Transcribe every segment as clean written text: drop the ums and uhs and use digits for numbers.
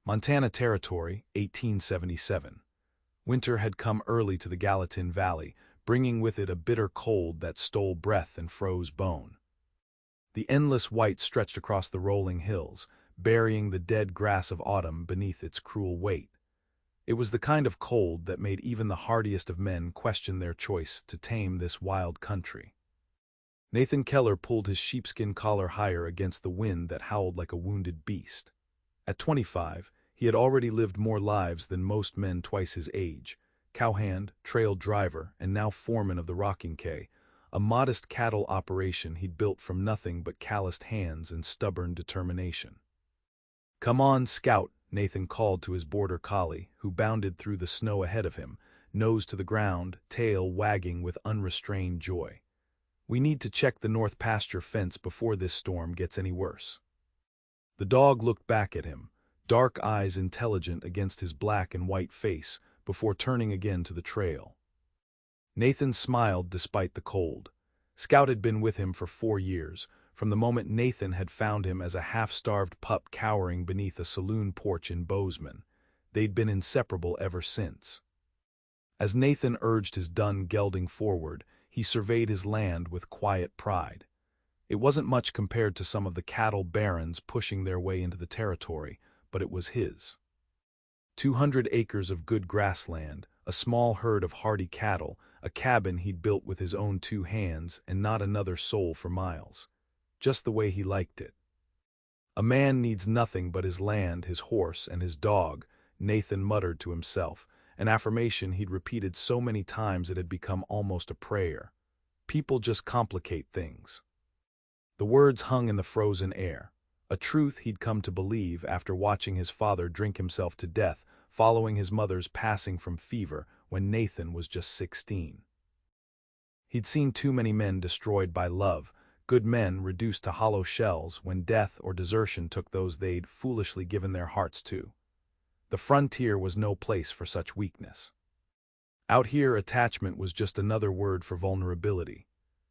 Montana Territory, 1877. Winter had come early to the Gallatin Valley, bringing with it a bitter cold that stole breath and froze bone. The endless white stretched across the rolling hills, burying the dead grass of autumn beneath its cruel weight. It was the kind of cold that made even the hardiest of men question their choice to tame this wild country. Nathan Keller pulled his sheepskin collar higher against the wind that howled like a wounded beast. At 25, he had already lived more lives than most men twice his age: cowhand, trail driver, and now foreman of the rocking K, a modest cattle operation he'd built from nothing but calloused hands and stubborn determination. "Come on, Scout," Nathan called to his border collie, who bounded through the snow ahead of him, nose to the ground, tail wagging with unrestrained joy. "We need to check the north pasture fence before this storm gets any worse." The dog looked back at him, dark eyes intelligent against his black and white face, before turning again to the trail. Nathan smiled despite the cold. Scout had been with him for 4 years, from the moment Nathan had found him as a half-starved pup cowering beneath a saloon porch in Bozeman. They'd been inseparable ever since. As Nathan urged his dun gelding forward, he surveyed his land with quiet pride. It wasn't much compared to some of the cattle barons pushing their way into the territory, but it was his. 200 acres of good grassland, a small herd of hardy cattle, a cabin he'd built with his own 2 hands, and not another soul for miles. Just the way he liked it. "A man needs nothing but his land, his horse, and his dog," Nathan muttered to himself, an affirmation he'd repeated so many times it had become almost a prayer. People just complicate things. The words hung in the frozen air, a truth he'd come to believe after watching his father drink himself to death following his mother's passing from fever when Nathan was just 16. He'd seen too many men destroyed by love, good men reduced to hollow shells when death or desertion took those they'd foolishly given their hearts to. The frontier was no place for such weakness. Out here, attachment was just another word for vulnerability.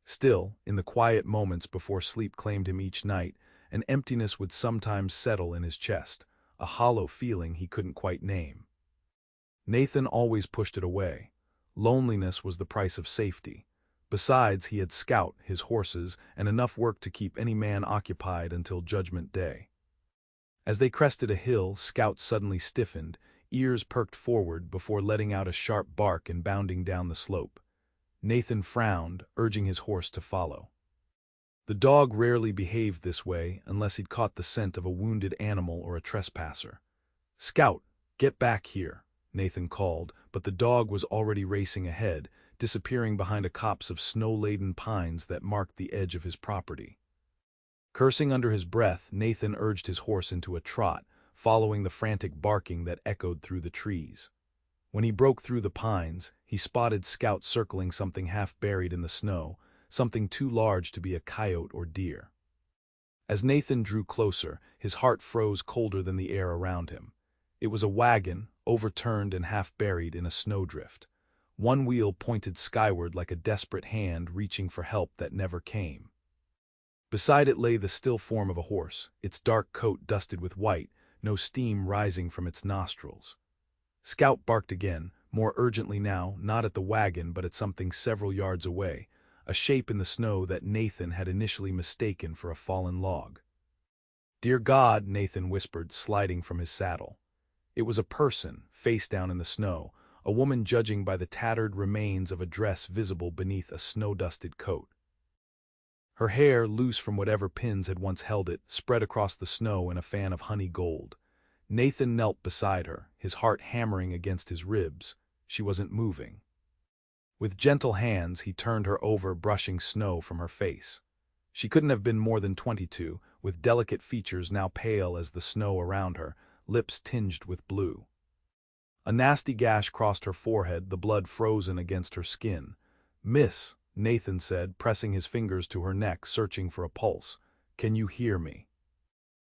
Still, in the quiet moments before sleep claimed him each night, an emptiness would sometimes settle in his chest, a hollow feeling he couldn't quite name. Nathan always pushed it away. Loneliness was the price of safety. Besides, he had Scout, his horses, and enough work to keep any man occupied until Judgment Day. As they crested a hill, Scout suddenly stiffened, ears perked forward before letting out a sharp bark and bounding down the slope. Nathan frowned, urging his horse to follow. The dog rarely behaved this way unless he'd caught the scent of a wounded animal or a trespasser. "Scout, get back here," Nathan called, but the dog was already racing ahead, disappearing behind a copse of snow-laden pines that marked the edge of his property. Cursing under his breath, Nathan urged his horse into a trot, following the frantic barking that echoed through the trees. When he broke through the pines, he spotted Scout circling something half buried in the snow, something too large to be a coyote or deer. As Nathan drew closer, his heart froze colder than the air around him. It was a wagon, overturned and half buried in a snowdrift. One wheel pointed skyward like a desperate hand reaching for help that never came. Beside it lay the still form of a horse, its dark coat dusted with white, no steam rising from its nostrils. Scout barked again, more urgently now, not at the wagon but at something several yards away, a shape in the snow that Nathan had initially mistaken for a fallen log. "Dear God," Nathan whispered, sliding from his saddle. It was a person, face down in the snow, a woman judging by the tattered remains of a dress visible beneath a snow-dusted coat. Her hair, loose from whatever pins had once held it, spread across the snow in a fan of honey gold. Nathan knelt beside her, his heart hammering against his ribs. She wasn't moving. With gentle hands, he turned her over, brushing snow from her face. She couldn't have been more than 22, with delicate features now pale as the snow around her, lips tinged with blue. A nasty gash crossed her forehead, the blood frozen against her skin. "Miss," Nathan said, pressing his fingers to her neck, searching for a pulse. "Can you hear me?"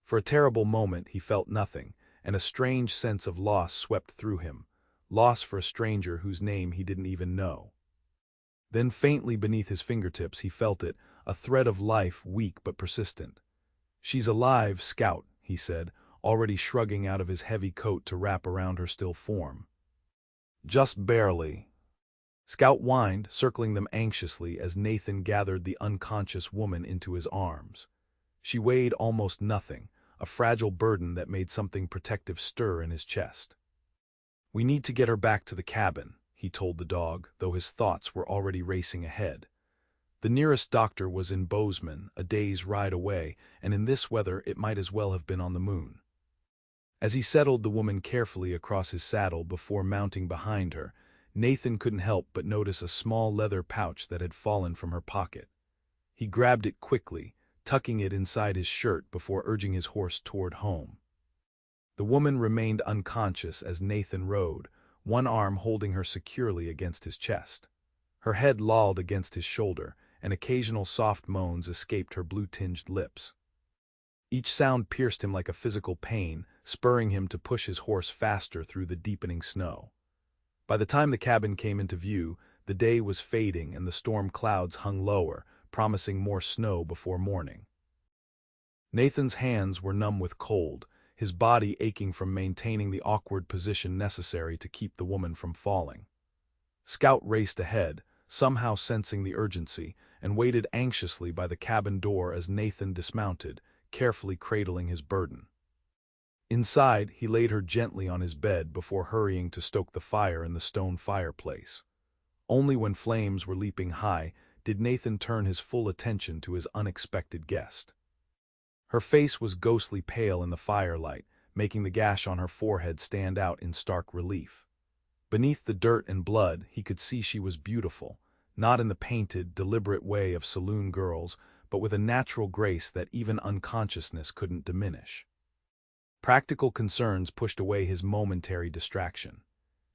For a terrible moment he felt nothing, and a strange sense of loss swept through him. Loss for a stranger whose name he didn't even know. Then faintly beneath his fingertips he felt it, a thread of life, weak but persistent. "She's alive, Scout," he said, already shrugging out of his heavy coat to wrap around her still form. "Just barely." Scout whined, circling them anxiously as Nathan gathered the unconscious woman into his arms. She weighed almost nothing, a fragile burden that made something protective stir in his chest. "We need to get her back to the cabin," he told the dog, though his thoughts were already racing ahead. The nearest doctor was in Bozeman, a day's ride away, and in this weather it might as well have been on the moon. As he settled the woman carefully across his saddle before mounting behind her, Nathan couldn't help but notice a small leather pouch that had fallen from her pocket. He grabbed it quickly, tucking it inside his shirt before urging his horse toward home. The woman remained unconscious as Nathan rode, one arm holding her securely against his chest. Her head lolled against his shoulder, and occasional soft moans escaped her blue-tinged lips. Each sound pierced him like a physical pain, spurring him to push his horse faster through the deepening snow. By the time the cabin came into view, the day was fading and the storm clouds hung lower, promising more snow before morning. Nathan's hands were numb with cold, his body aching from maintaining the awkward position necessary to keep the woman from falling. Scout raced ahead, somehow sensing the urgency, and waited anxiously by the cabin door as Nathan dismounted, carefully cradling his burden. Inside, he laid her gently on his bed before hurrying to stoke the fire in the stone fireplace. Only when flames were leaping high did Nathan turn his full attention to his unexpected guest. Her face was ghostly pale in the firelight, making the gash on her forehead stand out in stark relief. Beneath the dirt and blood, he could see she was beautiful, not in the painted, deliberate way of saloon girls, but with a natural grace that even unconsciousness couldn't diminish. Practical concerns pushed away his momentary distraction.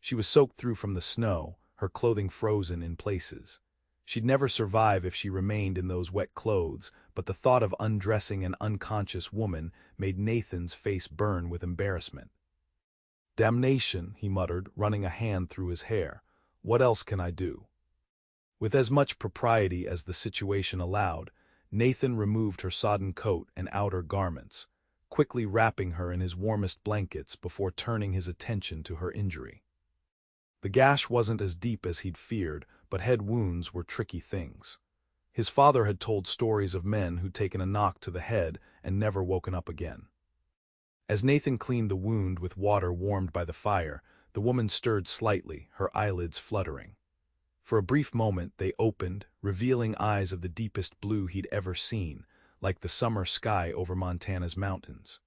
She was soaked through from the snow, her clothing frozen in places. She'd never survive if she remained in those wet clothes, but the thought of undressing an unconscious woman made Nathan's face burn with embarrassment. "Damnation," he muttered, running a hand through his hair. "What else can I do?" With as much propriety as the situation allowed, Nathan removed her sodden coat and outer garments, quickly wrapping her in his warmest blankets before turning his attention to her injury. The gash wasn't as deep as he'd feared, but head wounds were tricky things. His father had told stories of men who'd taken a knock to the head and never woken up again. As Nathan cleaned the wound with water warmed by the fire, the woman stirred slightly, her eyelids fluttering. For a brief moment they opened, revealing eyes of the deepest blue he'd ever seen, like the summer sky over Montana's mountains.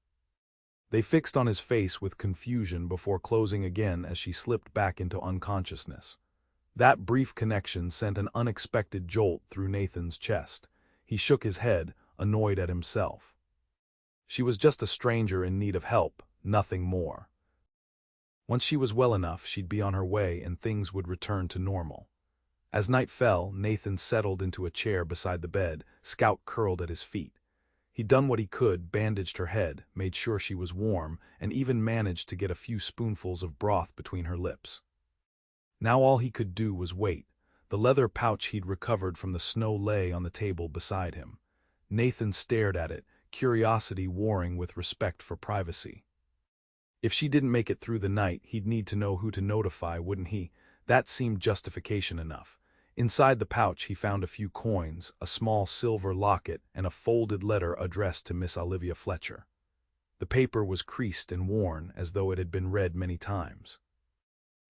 They fixed on his face with confusion before closing again as she slipped back into unconsciousness. That brief connection sent an unexpected jolt through Nathan's chest. He shook his head, annoyed at himself. She was just a stranger in need of help, nothing more. Once she was well enough, she'd be on her way and things would return to normal. As night fell, Nathan settled into a chair beside the bed, Scout curled at his feet. He'd done what he could, bandaged her head, made sure she was warm, and even managed to get a few spoonfuls of broth between her lips. Now all he could do was wait. The leather pouch he'd recovered from the snow lay on the table beside him. Nathan stared at it, curiosity warring with respect for privacy. If she didn't make it through the night, he'd need to know who to notify, wouldn't he? That seemed justification enough. Inside the pouch he found a few coins, a small silver locket, and a folded letter addressed to Miss Olivia Fletcher. The paper was creased and worn, as though it had been read many times.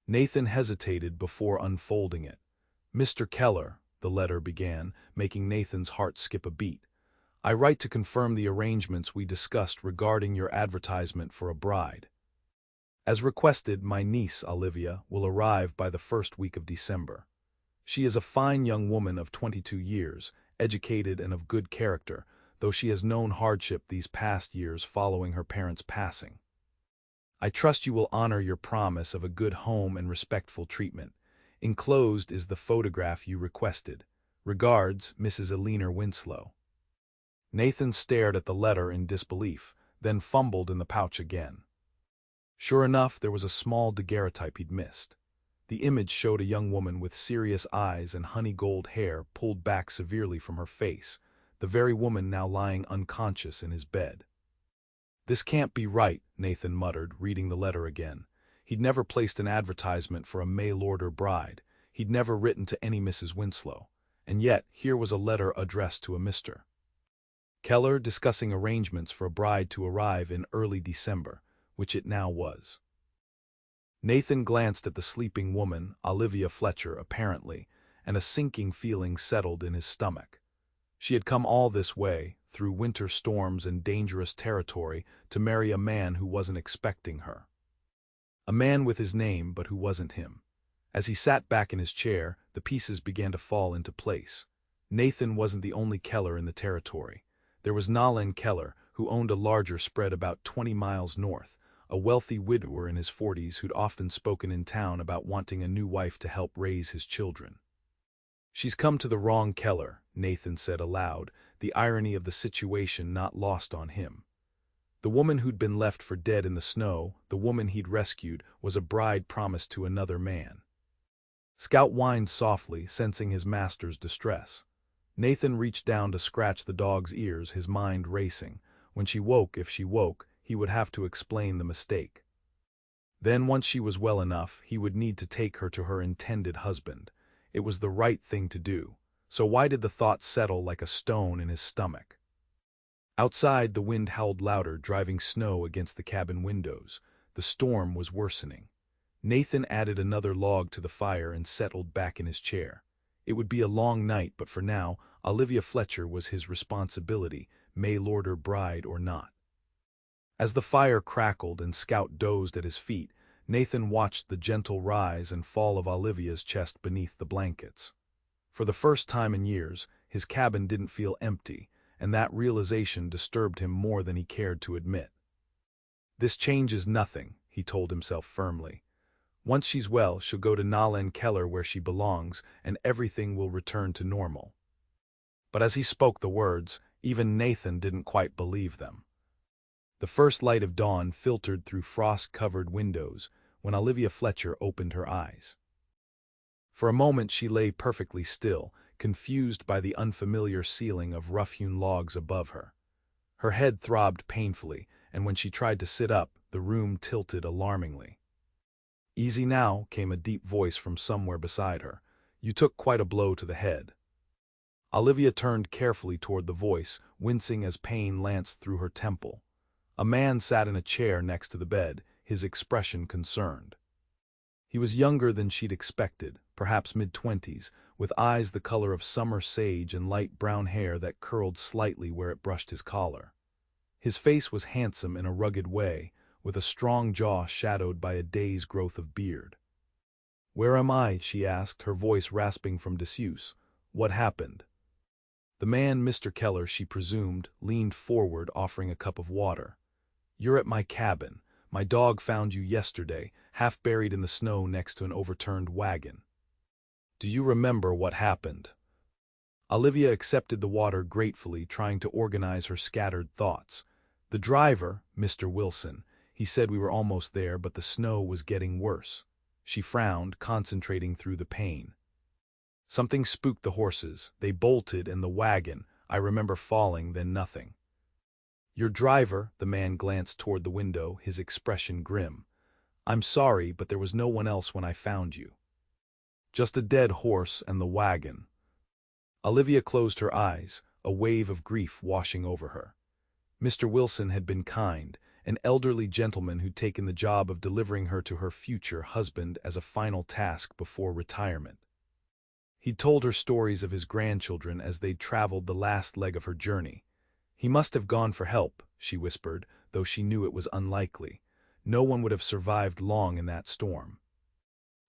Nathan hesitated before unfolding it. "Mr. Keller," the letter began, making Nathan's heart skip a beat. "I write to confirm the arrangements we discussed regarding your advertisement for a bride. As requested, my niece, Olivia, will arrive by the first week of December. She is a fine young woman of 22 years, educated and of good character, though she has known hardship these past years following her parents' passing. I trust you will honor your promise of a good home and respectful treatment. Enclosed is the photograph you requested. Regards, Mrs. Eleanor Winslow." Nathan stared at the letter in disbelief, then fumbled in the pouch again. Sure enough, there was a small daguerreotype he'd missed. The image showed a young woman with serious eyes and honey gold hair pulled back severely from her face, the very woman now lying unconscious in his bed. "This can't be right," Nathan muttered, reading the letter again. He'd never placed an advertisement for a mail-order bride. He'd never written to any Mrs. Winslow. And yet, here was a letter addressed to a Mr. Keller discussing arrangements for a bride to arrive in early December, which it now was. Nathan glanced at the sleeping woman, Olivia Fletcher apparently, and a sinking feeling settled in his stomach. She had come all this way, through winter storms and dangerous territory, to marry a man who wasn't expecting her. A man with his name, but who wasn't him. As he sat back in his chair, the pieces began to fall into place. Nathan wasn't the only Keller in the territory. There was Nathan Keller, who owned a larger spread about 20 miles north, a wealthy widower in his 40s who'd often spoken in town about wanting a new wife to help raise his children. "She's come to the wrong Keller," Nathan said aloud, the irony of the situation not lost on him. The woman who'd been left for dead in the snow, the woman he'd rescued, was a bride promised to another man. Scout whined softly, sensing his master's distress. Nathan reached down to scratch the dog's ears, his mind racing. When she woke, if she woke, he would have to explain the mistake. Then, once she was well enough, he would need to take her to her intended husband. It was the right thing to do. So why did the thought settle like a stone in his stomach? Outside, the wind howled louder, driving snow against the cabin windows. The storm was worsening. Nathan added another log to the fire and settled back in his chair. It would be a long night, but for now, Olivia Fletcher was his responsibility, mail-order bride or not. As the fire crackled and Scout dozed at his feet, Nathan watched the gentle rise and fall of Olivia's chest beneath the blankets. For the first time in years, his cabin didn't feel empty, and that realization disturbed him more than he cared to admit. "This changes nothing," he told himself firmly. "Once she's well, she'll go to Nathan Keller where she belongs, and everything will return to normal." But as he spoke the words, even Nathan didn't quite believe them. The first light of dawn filtered through frost-covered windows when Olivia Fletcher opened her eyes. For a moment she lay perfectly still, confused by the unfamiliar ceiling of rough-hewn logs above her. Her head throbbed painfully, and when she tried to sit up, the room tilted alarmingly. "Easy now," came a deep voice from somewhere beside her. "You took quite a blow to the head." Olivia turned carefully toward the voice, wincing as pain lanced through her temple. A man sat in a chair next to the bed, his expression concerned. He was younger than she'd expected, perhaps mid-20s, with eyes the color of summer sage and light brown hair that curled slightly where it brushed his collar. His face was handsome in a rugged way, with a strong jaw shadowed by a day's growth of beard. "Where am I?" she asked, her voice rasping from disuse. "What happened?" The man, Mr. Keller, she presumed, leaned forward, offering a cup of water. "You're at my cabin. My dog found you yesterday, half buried in the snow next to an overturned wagon. Do you remember what happened?" Olivia accepted the water gratefully, trying to organize her scattered thoughts. "The driver, Mr. Wilson, he said we were almost there, but the snow was getting worse." She frowned, concentrating through the pain. "Something spooked the horses. They bolted, and the wagon. I remember falling, then nothing." "Your driver," the man glanced toward the window, his expression grim. "I'm sorry, but there was no one else when I found you. Just a dead horse and the wagon." Olivia closed her eyes, a wave of grief washing over her. Mr. Wilson had been kind, an elderly gentleman who'd taken the job of delivering her to her future husband as a final task before retirement. He'd told her stories of his grandchildren as they'd traveled the last leg of her journey. "He must have gone for help," she whispered, though she knew it was unlikely. No one would have survived long in that storm.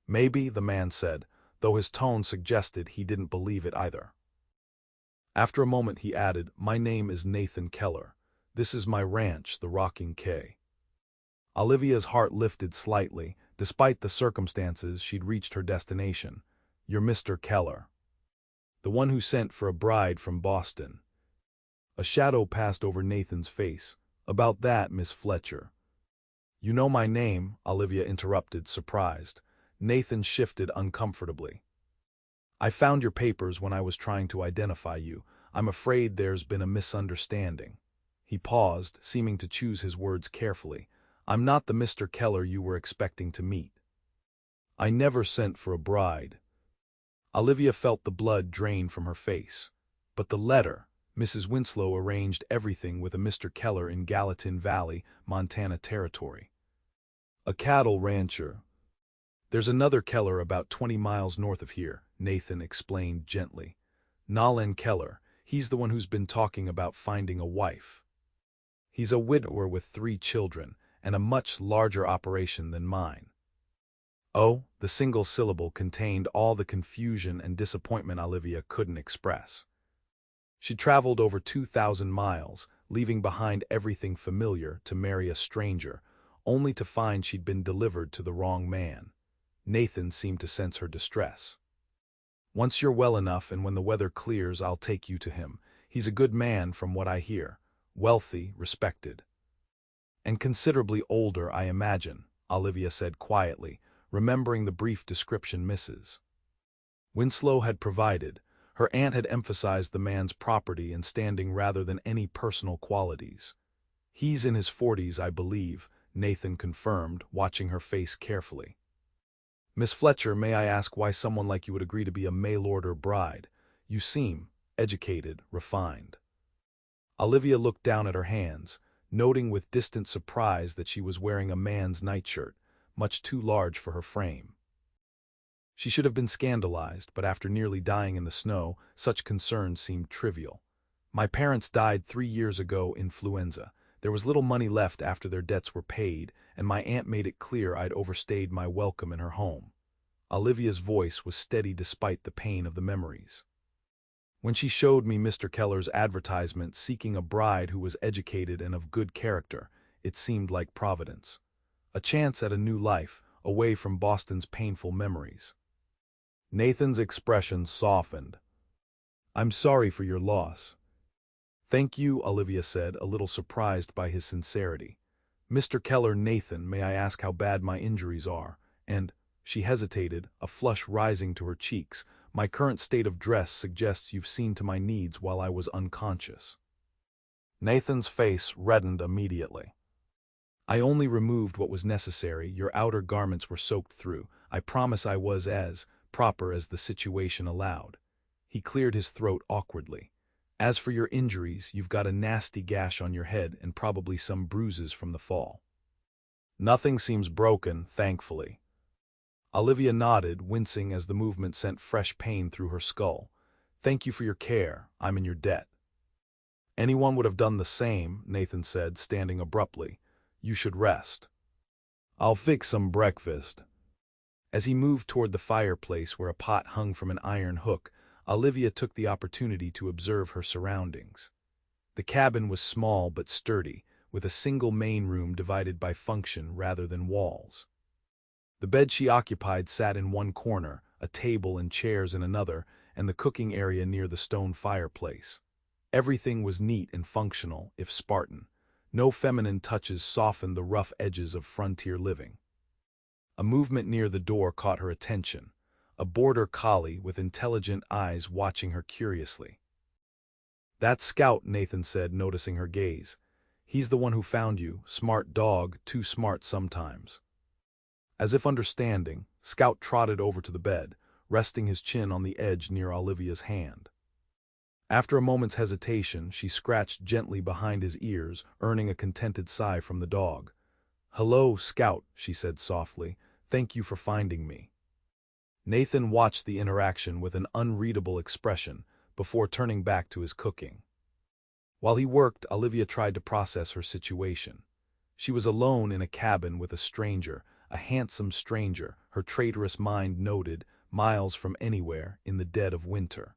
"Maybe," the man said, though his tone suggested he didn't believe it either. After a moment he added, "My name is Nathan Keller. This is my ranch, the Rocking K." Olivia's heart lifted slightly. Despite the circumstances, she'd reached her destination. "You're Mr. Keller, the one who sent for a bride from Boston." A shadow passed over Nathan's face. "About that, Miss Fletcher." "You know my name," Olivia interrupted, surprised. Nathan shifted uncomfortably. "I found your papers when I was trying to identify you. I'm afraid there's been a misunderstanding." He paused, seeming to choose his words carefully. I'm not the Mr. Keller you were expecting to meet. I never sent for a bride. Olivia felt the blood drain from her face. But the letter, Mrs. Winslow arranged everything with a Mr. Keller in Gallatin Valley, Montana territory. A cattle rancher. There's another Keller about 20 miles north of here, Nathan explained gently. Nathan Keller, he's the one who's been talking about finding a wife. He's a widower with 3 children, and a much larger operation than mine. Oh, the single syllable contained all the confusion and disappointment Olivia couldn't express. She traveled over 2,000 miles, leaving behind everything familiar to marry a stranger, only to find she'd been delivered to the wrong man. Nathan seemed to sense her distress. Once you're well enough and when the weather clears, I'll take you to him. He's a good man from what I hear. Wealthy, respected. And considerably older, I imagine, Olivia said quietly, remembering the brief description Mrs. Winslow had provided. Her aunt had emphasized the man's property and standing rather than any personal qualities. He's in his 40s, I believe, Nathan confirmed, watching her face carefully. Miss Fletcher, may I ask why someone like you would agree to be a mail-order bride? You seem educated, refined. Olivia looked down at her hands, noting with distant surprise that she was wearing a man's nightshirt, much too large for her frame. She should have been scandalized, but after nearly dying in the snow, such concerns seemed trivial. My parents died 3 years ago, influenza. There was little money left after their debts were paid, and my aunt made it clear I'd overstayed my welcome in her home. Olivia's voice was steady despite the pain of the memories. When she showed me Mr. Keller's advertisement seeking a bride who was educated and of good character, it seemed like providence. A chance at a new life, away from Boston's painful memories. Nathan's expression softened. I'm sorry for your loss. Thank you, Olivia said, a little surprised by his sincerity. Mr. Keller, Nathan, may I ask how bad my injuries are? And, she hesitated, a flush rising to her cheeks. My current state of dress suggests you've seen to my needs while I was unconscious. Nathan's face reddened immediately. I only removed what was necessary. Your outer garments were soaked through. I promise I was as proper as the situation allowed. He cleared his throat awkwardly. As for your injuries, you've got a nasty gash on your head and probably some bruises from the fall. Nothing seems broken, thankfully. Olivia nodded, wincing as the movement sent fresh pain through her skull. Thank you for your care. I'm in your debt. Anyone would have done the same, Nathan said, standing abruptly. You should rest. I'll fix some breakfast. As he moved toward the fireplace where a pot hung from an iron hook, Olivia took the opportunity to observe her surroundings. The cabin was small but sturdy, with a single main room divided by function rather than walls. The bed she occupied sat in one corner, a table and chairs in another, and the cooking area near the stone fireplace. Everything was neat and functional, if Spartan. No feminine touches softened the rough edges of frontier living. A movement near the door caught her attention. A border collie with intelligent eyes watching her curiously. That's Scout, Nathan said, noticing her gaze. He's the one who found you. Smart dog, too smart sometimes. As if understanding, Scout trotted over to the bed, resting his chin on the edge near Olivia's hand. After a moment's hesitation, she scratched gently behind his ears, earning a contented sigh from the dog. Hello, Scout, she said softly. Thank you for finding me. Nathan watched the interaction with an unreadable expression before turning back to his cooking. While he worked, Olivia tried to process her situation. She was alone in a cabin with a stranger, a handsome stranger, her traitorous mind noted, miles from anywhere in the dead of winter.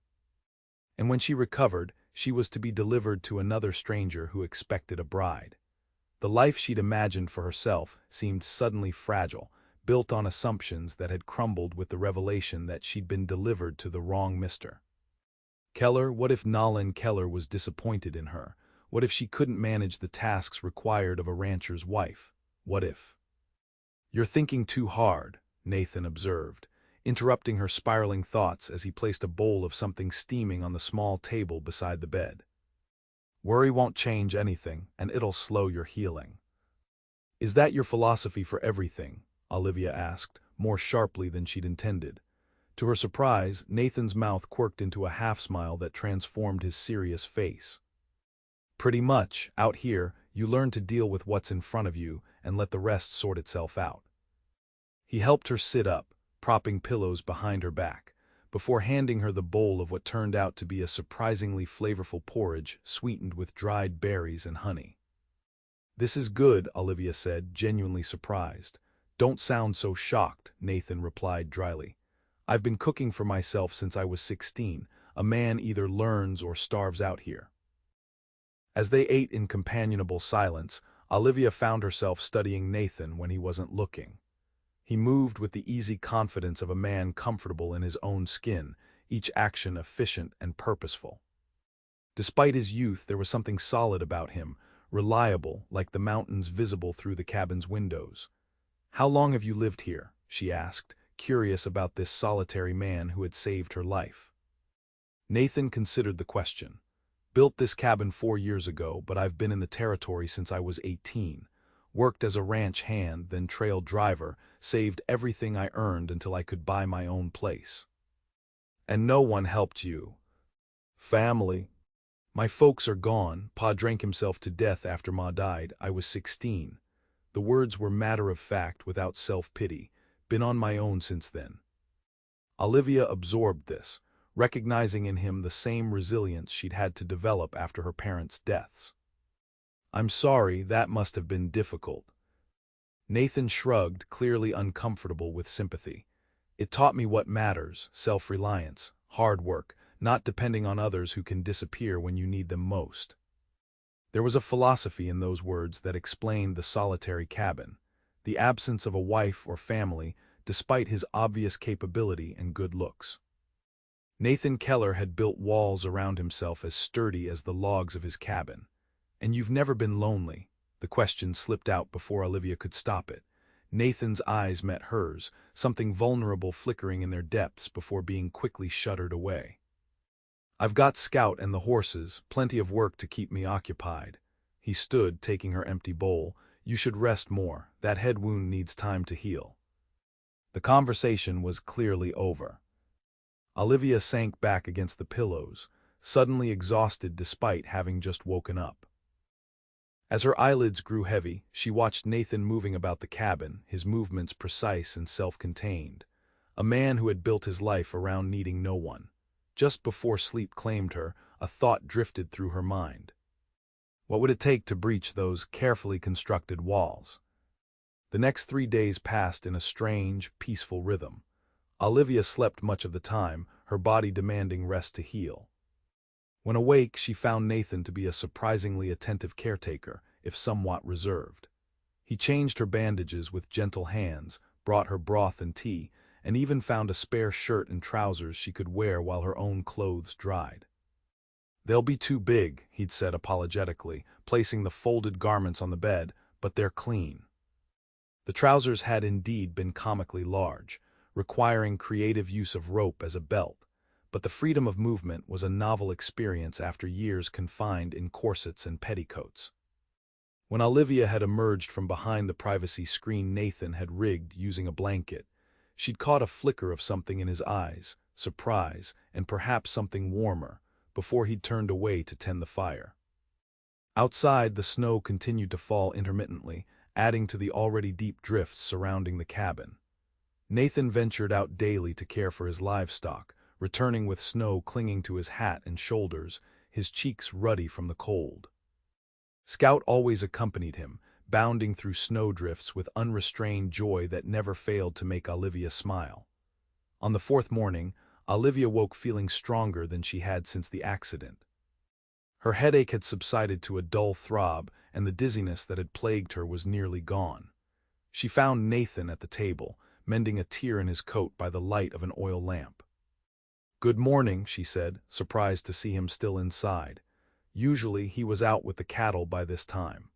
And when she recovered, she was to be delivered to another stranger who expected a bride. The life she'd imagined for herself seemed suddenly fragile, built on assumptions that had crumbled with the revelation that she'd been delivered to the wrong Mr. Keller. What if Nathan Keller was disappointed in her? What if she couldn't manage the tasks required of a rancher's wife? What if? You're thinking too hard, Nathan observed, interrupting her spiraling thoughts as he placed a bowl of something steaming on the small table beside the bed. Worry won't change anything, and it'll slow your healing. Is that your philosophy for everything? Olivia asked, more sharply than she'd intended. To her surprise, Nathan's mouth quirked into a half-smile that transformed his serious face. Pretty much, out here, you learn to deal with what's in front of you and let the rest sort itself out. He helped her sit up, propping pillows behind her back, before handing her the bowl of what turned out to be a surprisingly flavorful porridge sweetened with dried berries and honey. "This is good," Olivia said, genuinely surprised. "Don't sound so shocked," Nathan replied dryly. "I've been cooking for myself since I was 16. A man either learns or starves out here." As they ate in companionable silence, Olivia found herself studying Nathan when he wasn't looking. He moved with the easy confidence of a man comfortable in his own skin, each action efficient and purposeful. Despite his youth, there was something solid about him, reliable, like the mountains visible through the cabin's windows. "How long have you lived here?" she asked, curious about this solitary man who had saved her life. Nathan considered the question. "Built this cabin 4 years ago, but I've been in the territory since I was 18. Worked as a ranch hand, then trail driver, saved everything I earned until I could buy my own place." "And no one helped you?" "Family. My folks are gone. Pa drank himself to death after Ma died. I was 16. The words were matter of fact, without self-pity. Been on my own since then." Olivia absorbed this, recognizing in him the same resilience she'd had to develop after her parents' deaths. "I'm sorry, that must have been difficult." Nathan shrugged, clearly uncomfortable with sympathy. "It taught me what matters: self-reliance, hard work, not depending on others who can disappear when you need them most." There was a philosophy in those words that explained the solitary cabin, the absence of a wife or family, despite his obvious capability and good looks. Nathan Keller had built walls around himself as sturdy as the logs of his cabin. "And you've never been lonely?" The question slipped out before Olivia could stop it. Nathan's eyes met hers, something vulnerable flickering in their depths before being quickly shuttered away. "I've got Scout and the horses, plenty of work to keep me occupied." He stood, taking her empty bowl. "You should rest more. That head wound needs time to heal." The conversation was clearly over. Olivia sank back against the pillows, suddenly exhausted despite having just woken up. As her eyelids grew heavy, she watched Nathan moving about the cabin, his movements precise and self-contained. A man who had built his life around needing no one. Just before sleep claimed her, a thought drifted through her mind. What would it take to breach those carefully constructed walls? The next 3 days passed in a strange, peaceful rhythm. Olivia slept much of the time, her body demanding rest to heal. When awake, she found Nathan to be a surprisingly attentive caretaker, if somewhat reserved. He changed her bandages with gentle hands, brought her broth and tea, and even found a spare shirt and trousers she could wear while her own clothes dried. "They'll be too big," he'd said apologetically, placing the folded garments on the bed, "but they're clean." The trousers had indeed been comically large, requiring creative use of rope as a belt, but the freedom of movement was a novel experience after years confined in corsets and petticoats. When Olivia had emerged from behind the privacy screen Nathan had rigged using a blanket, she'd caught a flicker of something in his eyes, surprise, and perhaps something warmer, before he'd turned away to tend the fire. Outside, the snow continued to fall intermittently, adding to the already deep drifts surrounding the cabin. Nathan ventured out daily to care for his livestock, returning with snow clinging to his hat and shoulders, his cheeks ruddy from the cold. Scout always accompanied him, bounding through snowdrifts with unrestrained joy that never failed to make Olivia smile. On the 4th morning, Olivia woke feeling stronger than she had since the accident. Her headache had subsided to a dull throb, and the dizziness that had plagued her was nearly gone. She found Nathan at the table, mending a tear in his coat by the light of an oil lamp. "Good morning," she said, surprised to see him still inside. Usually he was out with the cattle by this time.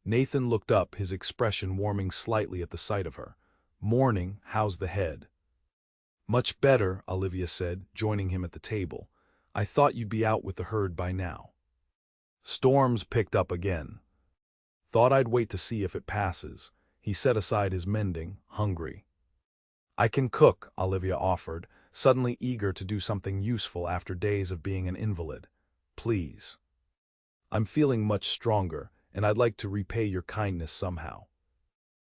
Nathan looked up, his expression warming slightly at the sight of her. "Morning, how's the head?" "Much better," Olivia said, joining him at the table. "I thought you'd be out with the herd by now." Storms picked up again. Thought I'd wait to see if it passes. He set aside his mending, hungry. I can cook, Olivia offered, suddenly eager to do something useful after days of being an invalid. Please. I'm feeling much stronger, and I'd like to repay your kindness somehow.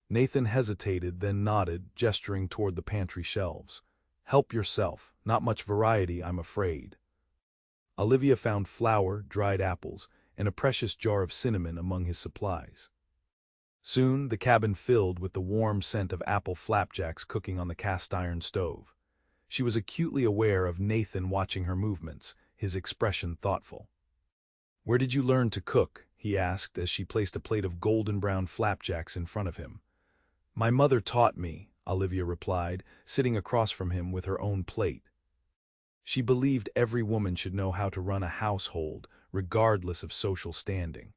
Nathan hesitated, then nodded, gesturing toward the pantry shelves. Help yourself, not much variety, I'm afraid. Olivia found flour, dried apples, and a precious jar of cinnamon among his supplies. Soon the cabin filled with the warm scent of apple flapjacks cooking on the cast-iron stove. She was acutely aware of Nathan watching her movements, his expression thoughtful. "Where did you learn to cook?" he asked as she placed a plate of golden-brown flapjacks in front of him. "My mother taught me," Olivia replied, sitting across from him with her own plate. She believed every woman should know how to run a household, regardless of social standing.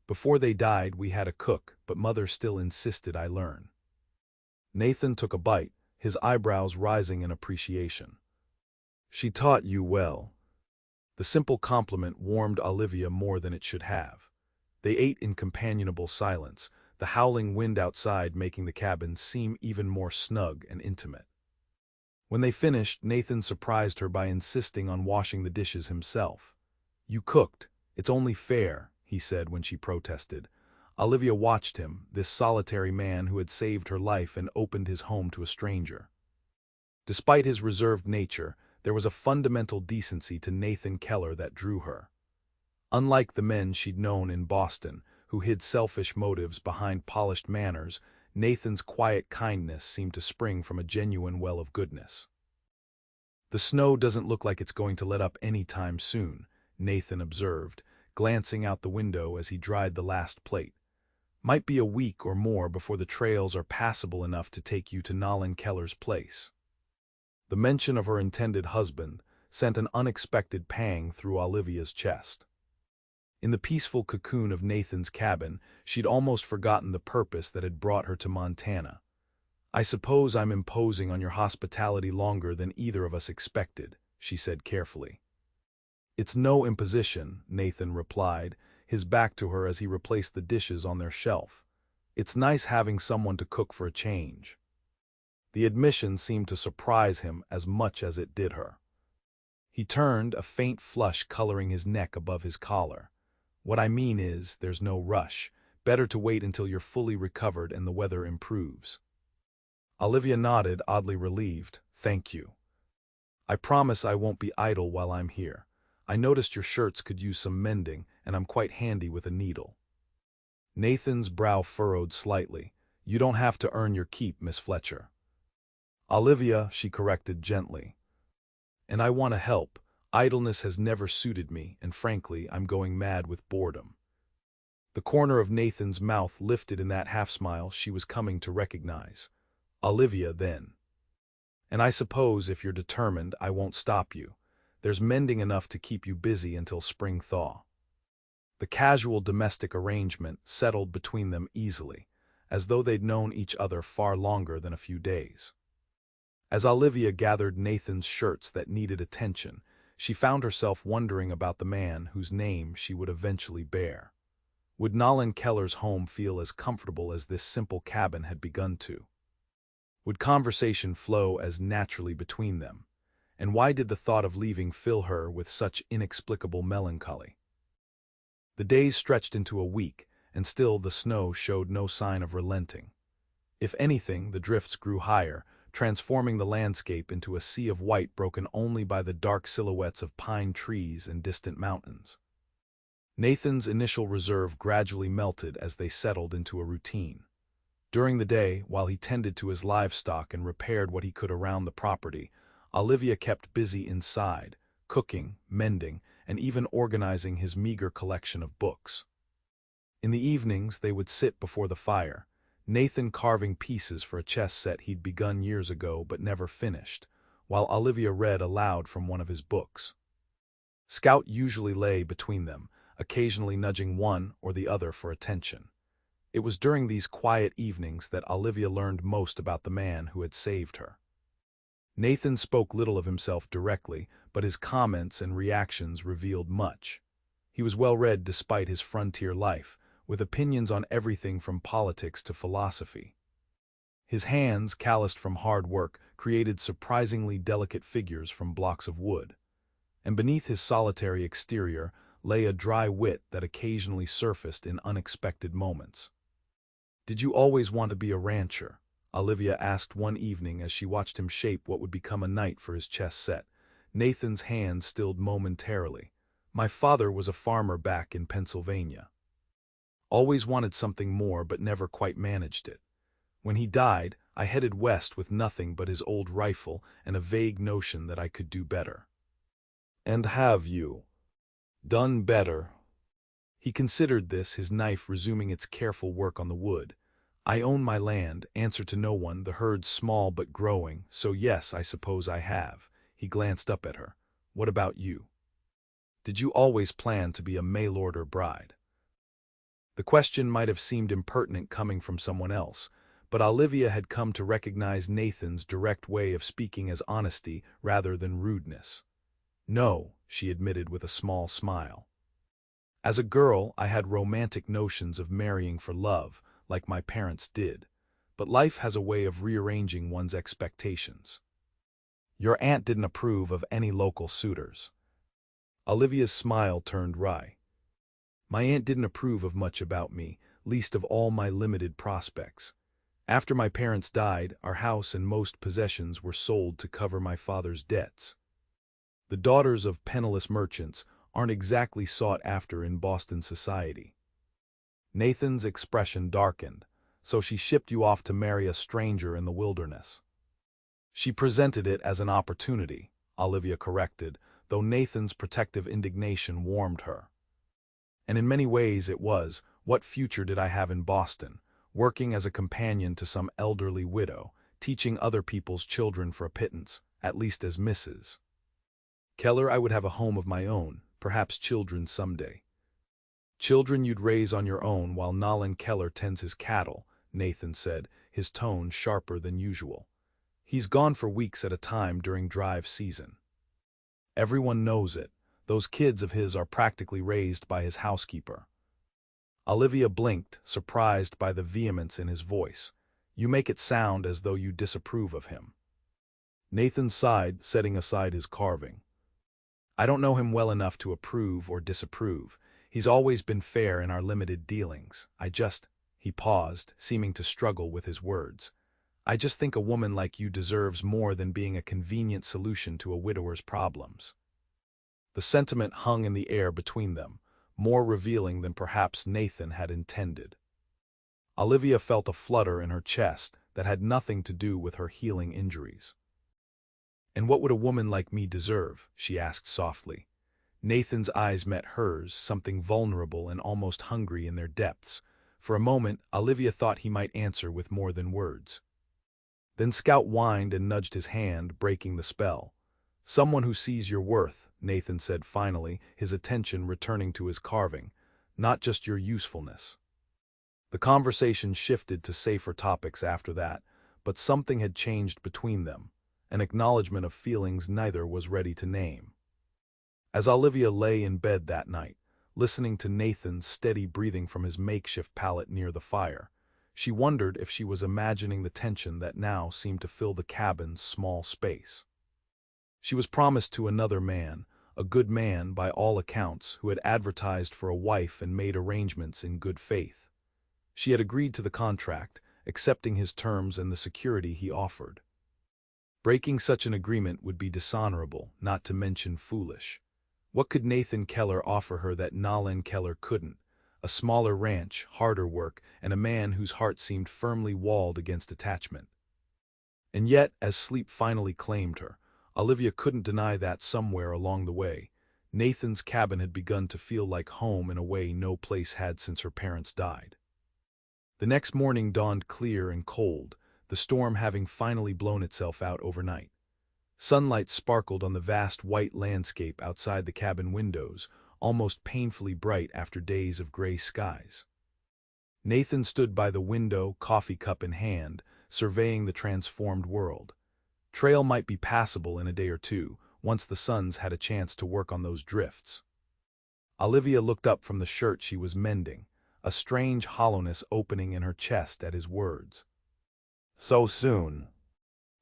Before they died, we had a cook, but Mother still insisted I learn. Nathan took a bite, his eyebrows rising in appreciation. "She taught you well." The simple compliment warmed Olivia more than it should have. They ate in companionable silence, the howling wind outside making the cabin seem even more snug and intimate. When they finished, Nathan surprised her by insisting on washing the dishes himself. "You cooked. It's only fair," he said when she protested. Olivia watched him, this solitary man who had saved her life and opened his home to a stranger. Despite his reserved nature, there was a fundamental decency to Nathan Keller that drew her. Unlike the men she'd known in Boston, who hid selfish motives behind polished manners, Nathan's quiet kindness seemed to spring from a genuine well of goodness. "The snow doesn't look like it's going to let up any time soon," Nathan observed, glancing out the window as he dried the last plate. "Might be a week or more before the trails are passable enough to take you to Nathan Keller's place." The mention of her intended husband sent an unexpected pang through Olivia's chest. In the peaceful cocoon of Nathan's cabin, she'd almost forgotten the purpose that had brought her to Montana. "I suppose I'm imposing on your hospitality longer than either of us expected," she said carefully. "It's no imposition," Nathan replied, his back to her as he replaced the dishes on their shelf. "It's nice having someone to cook for a change." The admission seemed to surprise him as much as it did her. He turned, a faint flush coloring his neck above his collar. "What I mean is, there's no rush. Better to wait until you're fully recovered and the weather improves." Olivia nodded, oddly relieved. "Thank you. I promise I won't be idle while I'm here. I noticed your shirts could use some mending, and I'm quite handy with a needle." Nathan's brow furrowed slightly. "You don't have to earn your keep, Miss Fletcher." "Olivia," she corrected gently. "And I want to help. Idleness has never suited me, and frankly, I'm going mad with boredom." The corner of Nathan's mouth lifted in that half-smile she was coming to recognize. "Olivia, then. And I suppose if you're determined, I won't stop you. There's mending enough to keep you busy until spring thaw." The casual domestic arrangement settled between them easily, as though they'd known each other far longer than a few days. As Olivia gathered Nathan's shirts that needed attention, she found herself wondering about the man whose name she would eventually bear. Would Nathan Keller's home feel as comfortable as this simple cabin had begun to? Would conversation flow as naturally between them? And why did the thought of leaving fill her with such inexplicable melancholy? The days stretched into a week, and still the snow showed no sign of relenting. If anything, the drifts grew higher, transforming the landscape into a sea of white broken only by the dark silhouettes of pine trees and distant mountains. Nathan's initial reserve gradually melted as they settled into a routine. During the day, while he tended to his livestock and repaired what he could around the property, Olivia kept busy inside, cooking, mending, and even organizing his meager collection of books. In the evenings, they would sit before the fire, Nathan carving pieces for a chess set he'd begun years ago but never finished, while Olivia read aloud from one of his books. Scout usually lay between them, occasionally nudging one or the other for attention. It was during these quiet evenings that Olivia learned most about the man who had saved her. Nathan spoke little of himself directly, but his comments and reactions revealed much. He was well-read despite his frontier life, with opinions on everything from politics to philosophy. His hands, calloused from hard work, created surprisingly delicate figures from blocks of wood. And beneath his solitary exterior lay a dry wit that occasionally surfaced in unexpected moments. "Did you always want to be a rancher?" Olivia asked one evening as she watched him shape what would become a knight for his chess set. Nathan's hand stilled momentarily. "My father was a farmer back in Pennsylvania. Always wanted something more but never quite managed it. When he died, I headed west with nothing but his old rifle and a vague notion that I could do better." "And have you done better?" He considered this, his knife resuming its careful work on the wood. "I own my land, answer to no one, the herd's small but growing, so yes, I suppose I have." He glanced up at her. "What about you? Did you always plan to be a mail order bride?" The question might have seemed impertinent coming from someone else, but Olivia had come to recognize Nathan's direct way of speaking as honesty rather than rudeness. "No," she admitted with a small smile. "As a girl, I had romantic notions of marrying for love, like my parents did, but life has a way of rearranging one's expectations." "Your aunt didn't approve of any local suitors?" Olivia's smile turned wry. "My aunt didn't approve of much about me, least of all my limited prospects. After my parents died, our house and most possessions were sold to cover my father's debts. The daughters of penniless merchants aren't exactly sought after in Boston society." Nathan's expression darkened. "So she shipped you off to marry a stranger in the wilderness." "She presented it as an opportunity," Olivia corrected, though Nathan's protective indignation warmed her. "And in many ways it was. What future did I have in Boston, working as a companion to some elderly widow, teaching other people's children for a pittance, at least as Mrs. Keller? I would have a home of my own, perhaps children someday." "Children you'd raise on your own while Nathan Keller tends his cattle," Nathan said, his tone sharper than usual. "He's gone for weeks at a time during drive season. Everyone knows it. Those kids of his are practically raised by his housekeeper." Olivia blinked, surprised by the vehemence in his voice. "You make it sound as though you disapprove of him." Nathan sighed, setting aside his carving. "I don't know him well enough to approve or disapprove. He's always been fair in our limited dealings. He paused, seeming to struggle with his words. "I just think a woman like you deserves more than being a convenient solution to a widower's problems." The sentiment hung in the air between them, more revealing than perhaps Nathan had intended. Olivia felt a flutter in her chest that had nothing to do with her healing injuries. "And what would a woman like me deserve?" she asked softly. Nathan's eyes met hers, something vulnerable and almost hungry in their depths. For a moment, Olivia thought he might answer with more than words. Then Scout whined and nudged his hand, breaking the spell. "Someone who sees your worth," Nathan said finally, his attention returning to his carving, "not just your usefulness." The conversation shifted to safer topics after that, but something had changed between them, an acknowledgement of feelings neither was ready to name. As Olivia lay in bed that night, listening to Nathan's steady breathing from his makeshift pallet near the fire, she wondered if she was imagining the tension that now seemed to fill the cabin's small space. She was promised to another man, a good man by all accounts, who had advertised for a wife and made arrangements in good faith. She had agreed to the contract, accepting his terms and the security he offered. Breaking such an agreement would be dishonorable, not to mention foolish. What could Nathan Keller offer her that Nathan Keller couldn't? A smaller ranch, harder work, and a man whose heart seemed firmly walled against attachment. And yet, as sleep finally claimed her, Olivia couldn't deny that somewhere along the way, Nathan's cabin had begun to feel like home in a way no place had since her parents died. The next morning dawned clear and cold, the storm having finally blown itself out overnight. Sunlight sparkled on the vast white landscape outside the cabin windows, almost painfully bright after days of gray skies. Nathan stood by the window, coffee cup in hand, surveying the transformed world. Trail might be passable in a day or two, once the sons had a chance to work on those drifts. Olivia looked up from the shirt she was mending, a strange hollowness opening in her chest at his words. "So soon."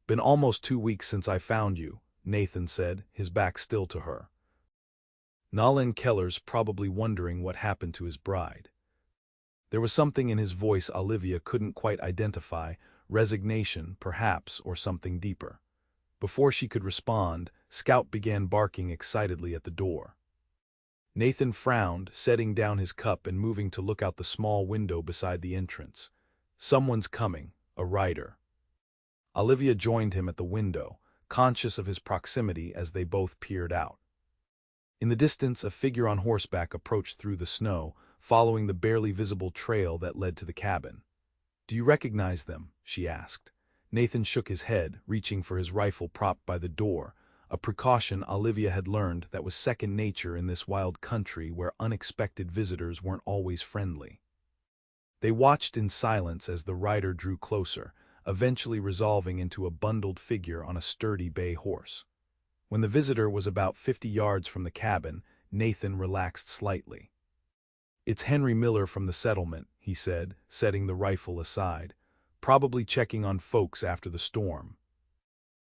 "Been almost 2 weeks since I found you," Nathan said, his back still to her. Nathan Keller's probably wondering what happened to his bride. There was something in his voice Olivia couldn't quite identify, resignation, perhaps, or something deeper. Before she could respond, Scout began barking excitedly at the door. Nathan frowned, setting down his cup and moving to look out the small window beside the entrance. Someone's coming, a rider. Olivia joined him at the window, conscious of his proximity as they both peered out. In the distance, a figure on horseback approached through the snow, following the barely visible trail that led to the cabin. "Do you recognize them?" she asked. Nathan shook his head, reaching for his rifle propped by the door, a precaution Olivia had learned that was second nature in this wild country where unexpected visitors weren't always friendly. They watched in silence as the rider drew closer, eventually resolving into a bundled figure on a sturdy bay horse. When the visitor was about 50 yards from the cabin, Nathan relaxed slightly. "It's Henry Miller from the settlement," he said, setting the rifle aside, "probably checking on folks after the storm."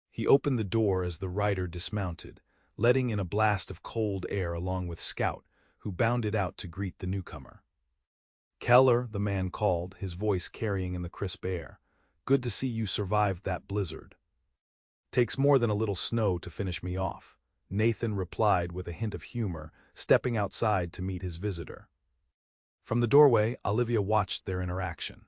He opened the door as the rider dismounted, letting in a blast of cold air along with Scout, who bounded out to greet the newcomer. "Keller," the man called, his voice carrying in the crisp air. "Good to see you survived that blizzard." "Takes more than a little snow to finish me off," Nathan replied with a hint of humor, stepping outside to meet his visitor. From the doorway, Olivia watched their interaction.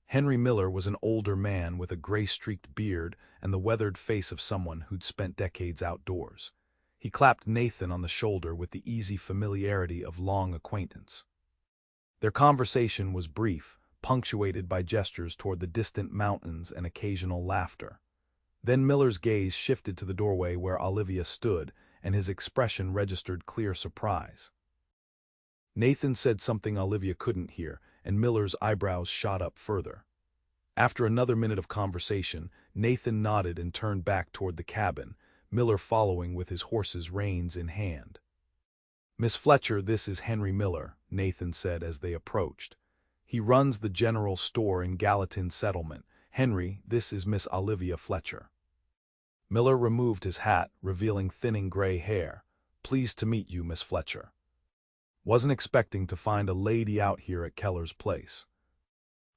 Henry Miller was an older man with a gray-streaked beard and the weathered face of someone who'd spent decades outdoors. He clapped Nathan on the shoulder with the easy familiarity of long acquaintance. Their conversation was brief, punctuated by gestures toward the distant mountains and occasional laughter. Then Miller's gaze shifted to the doorway where Olivia stood, and his expression registered clear surprise. Nathan said something Olivia couldn't hear, and Miller's eyebrows shot up further. After another minute of conversation, Nathan nodded and turned back toward the cabin, Miller following with his horse's reins in hand. "Miss Fletcher, this is Henry Miller," Nathan said as they approached. "He runs the general store in Gallatin Settlement. Henry, this is Miss Olivia Fletcher." Miller removed his hat, revealing thinning gray hair. "Pleased to meet you, Miss Fletcher. Wasn't expecting to find a lady out here at Keller's place."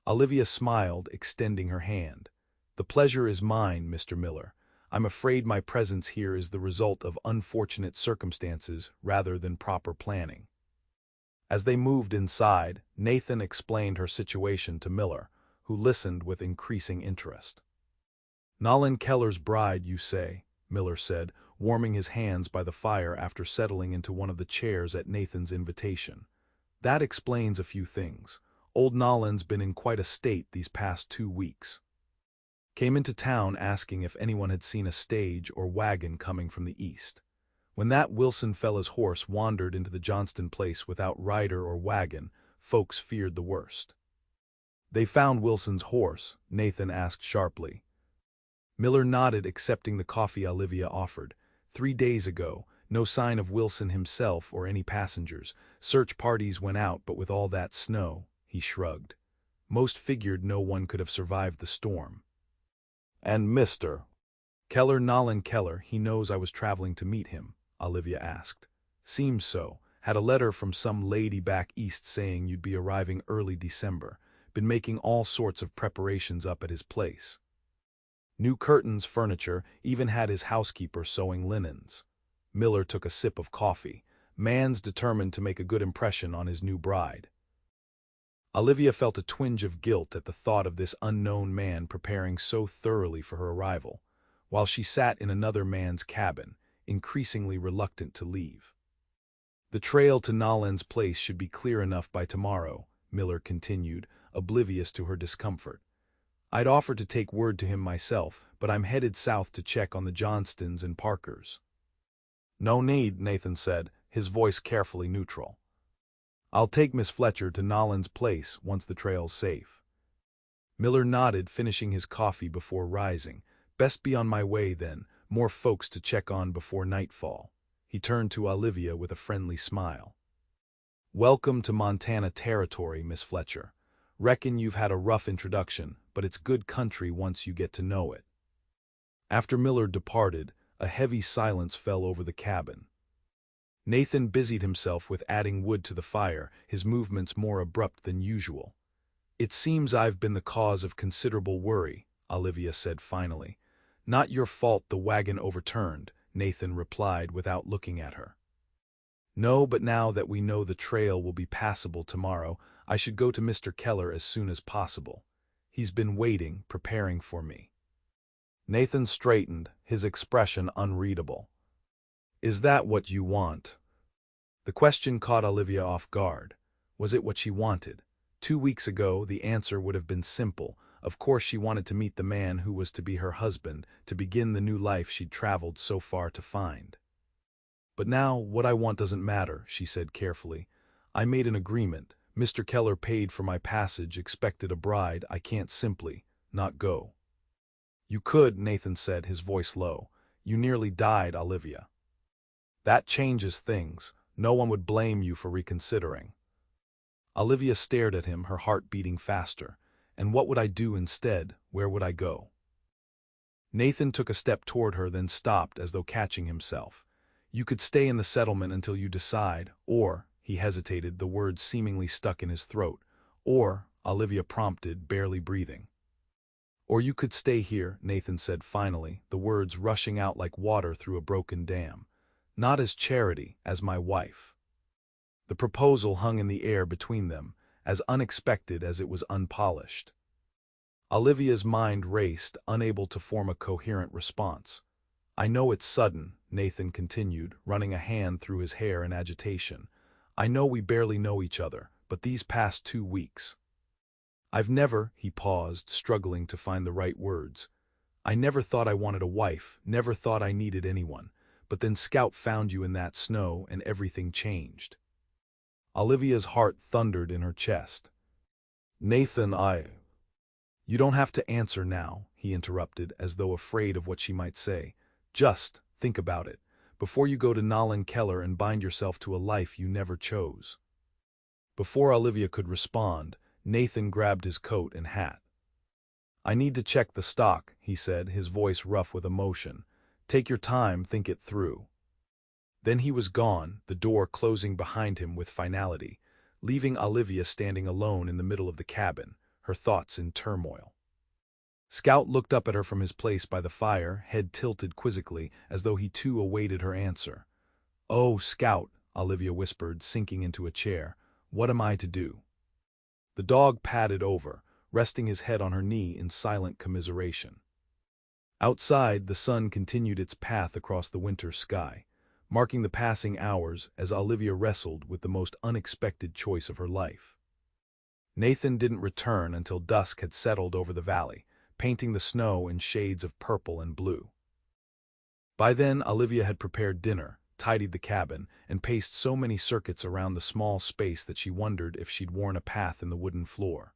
Olivia smiled, extending her hand. "The pleasure is mine, Mr. Miller. I'm afraid my presence here is the result of unfortunate circumstances rather than proper planning." As they moved inside, Nathan explained her situation to Miller, who listened with increasing interest. "Nathan Keller's bride, you say," Miller said, warming his hands by the fire after settling into one of the chairs at Nathan's invitation. "That explains a few things. Old Nathan's been in quite a state these past 2 weeks. Came into town asking if anyone had seen a stage or wagon coming from the east. When that Wilson fella's horse wandered into the Johnston place without rider or wagon, folks feared the worst." "They found Wilson's horse?" Nathan asked sharply. Miller nodded, accepting the coffee Olivia offered. 3 days ago, no sign of Wilson himself or any passengers. Search parties went out, but with all that snow," he shrugged. "Most figured no one could have survived the storm." "And Mr. Keller, Nathan Keller, he knows I was traveling to meet him?" Olivia asked. "Seems so. Had a letter from some lady back east saying you'd be arriving early December. Been making all sorts of preparations up at his place. New curtains, furniture, even had his housekeeper sewing linens." Miller took a sip of coffee. Man's determined to make a good impression on his new bride. Olivia felt a twinge of guilt at the thought of this unknown man preparing so thoroughly for her arrival, while she sat in another man's cabin, increasingly reluctant to leave. "The trail to Nathan's place should be clear enough by tomorrow," Miller continued, oblivious to her discomfort. "I'd offered to take word to him myself, but I'm headed south to check on the Johnstons and Parkers." "No need," Nathan said, his voice carefully neutral. "I'll take Miss Fletcher to Nathan's place once the trail's safe." Miller nodded, finishing his coffee before rising. "Best be on my way then, more folks to check on before nightfall." He turned to Olivia with a friendly smile. "Welcome to Montana Territory, Miss Fletcher. Reckon you've had a rough introduction, but it's good country once you get to know it." After Millard departed, a heavy silence fell over the cabin. Nathan busied himself with adding wood to the fire, his movements more abrupt than usual. "It seems I've been the cause of considerable worry," Olivia said finally. "Not your fault the wagon overturned," Nathan replied without looking at her. "No, but now that we know the trail will be passable tomorrow, I should go to Mr. Keller as soon as possible. He's been waiting, preparing for me." Nathan straightened, his expression unreadable. "Is that what you want?" The question caught Olivia off guard. Was it what she wanted? 2 weeks ago, the answer would have been simple. Of course she wanted to meet the man who was to be her husband, to begin the new life she'd traveled so far to find. "But now, what I want doesn't matter," she said carefully. "I made an agreement. Mr. Keller paid for my passage, expected a bride. I can't simply not go." "You could," Nathan said, his voice low. "You nearly died, Olivia. That changes things. No one would blame you for reconsidering." Olivia stared at him, her heart beating faster. "And what would I do instead? Where would I go?" Nathan took a step toward her, then stopped as though catching himself. "You could stay in the settlement until you decide, or," he hesitated, the words seemingly stuck in his throat, "or," Olivia prompted, barely breathing. "Or you could stay here," Nathan said finally, the words rushing out like water through a broken dam. "Not as charity, as my wife." The proposal hung in the air between them, as unexpected as it was unpolished. Olivia's mind raced, unable to form a coherent response. "I know it's sudden," Nathan continued, running a hand through his hair in agitation. "I know we barely know each other, but these past 2 weeks. I've never," he paused, struggling to find the right words. "I never thought I wanted a wife, never thought I needed anyone. But then Scout found you in that snow and everything changed." Olivia's heart thundered in her chest. "Nathan, You don't have to answer now," he interrupted, as though afraid of what she might say. "Just think about it, before you go to Nathan Keller and bind yourself to a life you never chose." Before Olivia could respond, Nathan grabbed his coat and hat. "I need to check the stock," he said, his voice rough with emotion. "Take your time, think it through." Then he was gone, the door closing behind him with finality, leaving Olivia standing alone in the middle of the cabin, her thoughts in turmoil. Scout looked up at her from his place by the fire, head tilted quizzically, as though he too awaited her answer. "Oh, Scout," Olivia whispered, sinking into a chair, "what am I to do?" The dog padded over, resting his head on her knee in silent commiseration. Outside, the sun continued its path across the winter sky, marking the passing hours as Olivia wrestled with the most unexpected choice of her life. Nathan didn't return until dusk had settled over the valley, painting the snow in shades of purple and blue. By then, Olivia had prepared dinner, tidied the cabin, and paced so many circuits around the small space that she wondered if she'd worn a path in the wooden floor.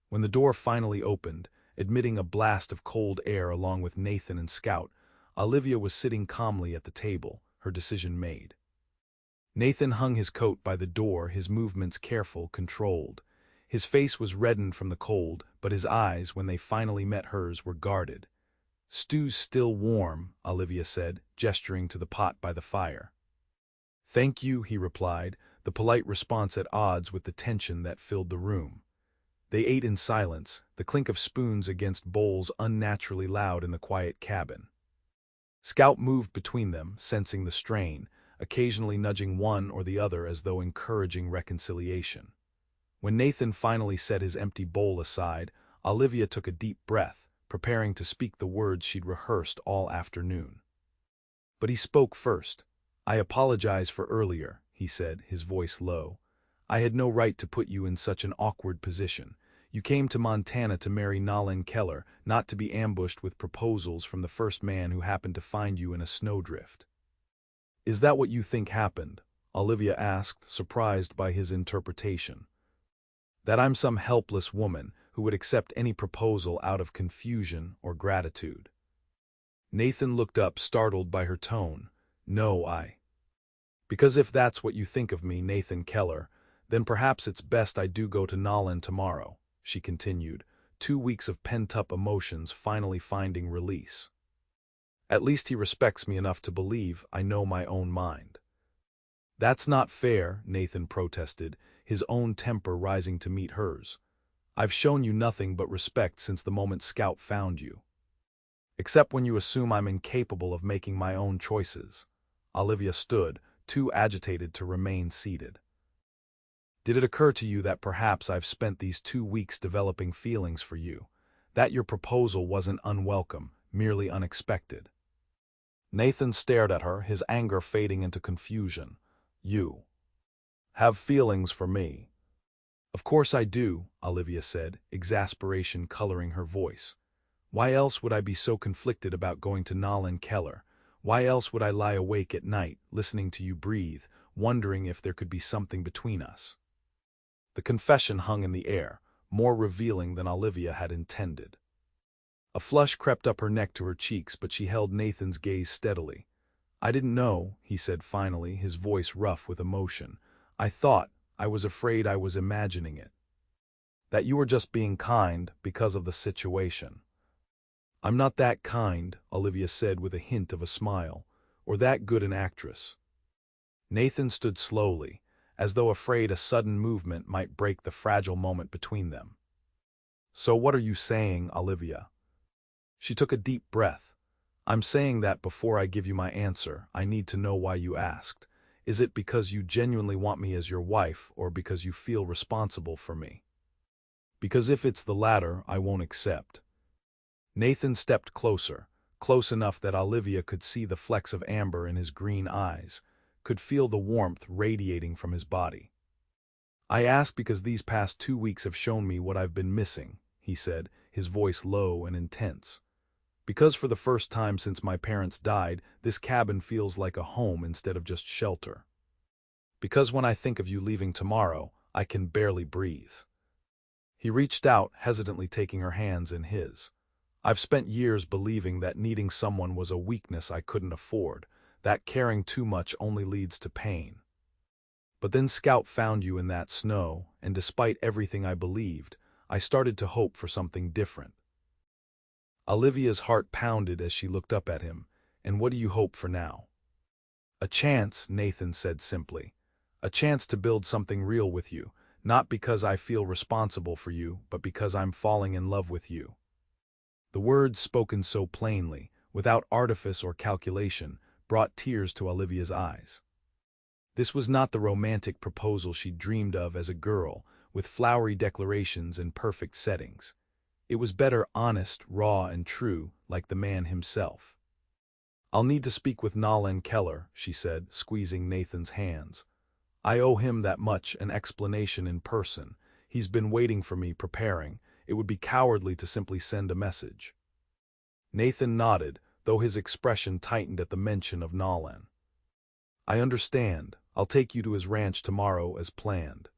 When the door finally opened, admitting a blast of cold air along with Nathan and Scout, Olivia was sitting calmly at the table, her decision made. Nathan hung his coat by the door, his movements careful, controlled. His face was reddened from the cold, but his eyes, when they finally met hers, were guarded. "Stew's still warm," Olivia said, gesturing to the pot by the fire. "Thank you," he replied, the polite response at odds with the tension that filled the room. They ate in silence, the clink of spoons against bowls unnaturally loud in the quiet cabin. Scout moved between them, sensing the strain, occasionally nudging one or the other as though encouraging reconciliation. When Nathan finally set his empty bowl aside, Olivia took a deep breath, preparing to speak the words she'd rehearsed all afternoon. But he spoke first. "I apologize for earlier," he said, his voice low. "I had no right to put you in such an awkward position. You came to Montana to marry Nathan Keller, not to be ambushed with proposals from the first man who happened to find you in a snowdrift." "Is that what you think happened?" Olivia asked, surprised by his interpretation. "That I'm some helpless woman who would accept any proposal out of confusion or gratitude?" Nathan looked up, startled by her tone. "No, Because if that's what you think of me, Nathan Keller, Then perhaps it's best I do go to Nolan tomorrow, she continued, 2 weeks of pent-up emotions finally finding release. At least he respects me enough to believe I know my own mind. That's not fair, Nathan protested, his own temper rising to meet hers. I've shown you nothing but respect since the moment Scout found you. Except when you assume I'm incapable of making my own choices. Olivia stood, too agitated to remain seated. Did it occur to you that perhaps I've spent these 2 weeks developing feelings for you, that your proposal wasn't unwelcome, merely unexpected? Nathan stared at her, his anger fading into confusion. You have feelings for me? Of course I do, Olivia said, exasperation coloring her voice. Why else would I be so conflicted about going to Nathan Keller? Why else would I lie awake at night, listening to you breathe, wondering if there could be something between us? The confession hung in the air, more revealing than Olivia had intended. A flush crept up her neck to her cheeks, but she held Nathan's gaze steadily. I didn't know, he said finally, his voice rough with emotion. I was afraid I was imagining it. That you were just being kind because of the situation. I'm not that kind, Olivia said with a hint of a smile, or that good an actress. Nathan stood slowly, as though afraid a sudden movement might break the fragile moment between them. So what are you saying, Olivia? She took a deep breath. I'm saying that before I give you my answer, I need to know why you asked. Is it because you genuinely want me as your wife, or because you feel responsible for me? Because if it's the latter, I won't accept. Nathan stepped closer, close enough that Olivia could see the flecks of amber in his green eyes, could feel the warmth radiating from his body. I ask because these past 2 weeks have shown me what I've been missing, he said, his voice low and intense. Because for the first time since my parents died, this cabin feels like a home instead of just shelter. Because when I think of you leaving tomorrow, I can barely breathe. He reached out, hesitantly taking her hands in his. I've spent years believing that needing someone was a weakness I couldn't afford, that caring too much only leads to pain. But then Scout found you in that snow, and despite everything I believed, I started to hope for something different. Olivia's heart pounded as she looked up at him. And what do you hope for now? A chance, Nathan said simply. A chance to build something real with you, not because I feel responsible for you, but because I'm falling in love with you. The words spoken so plainly, without artifice or calculation, brought tears to Olivia's eyes. This was not the romantic proposal she dreamed of as a girl, with flowery declarations and perfect settings. It was better honest, raw, and true, like the man himself. I'll need to speak with Nathan Keller, she said, squeezing Nathan's hands. I owe him that much, an explanation in person. He's been waiting for me, preparing. It would be cowardly to simply send a message. Nathan nodded, though his expression tightened at the mention of Nathan. I understand. I'll take you to his ranch tomorrow as planned.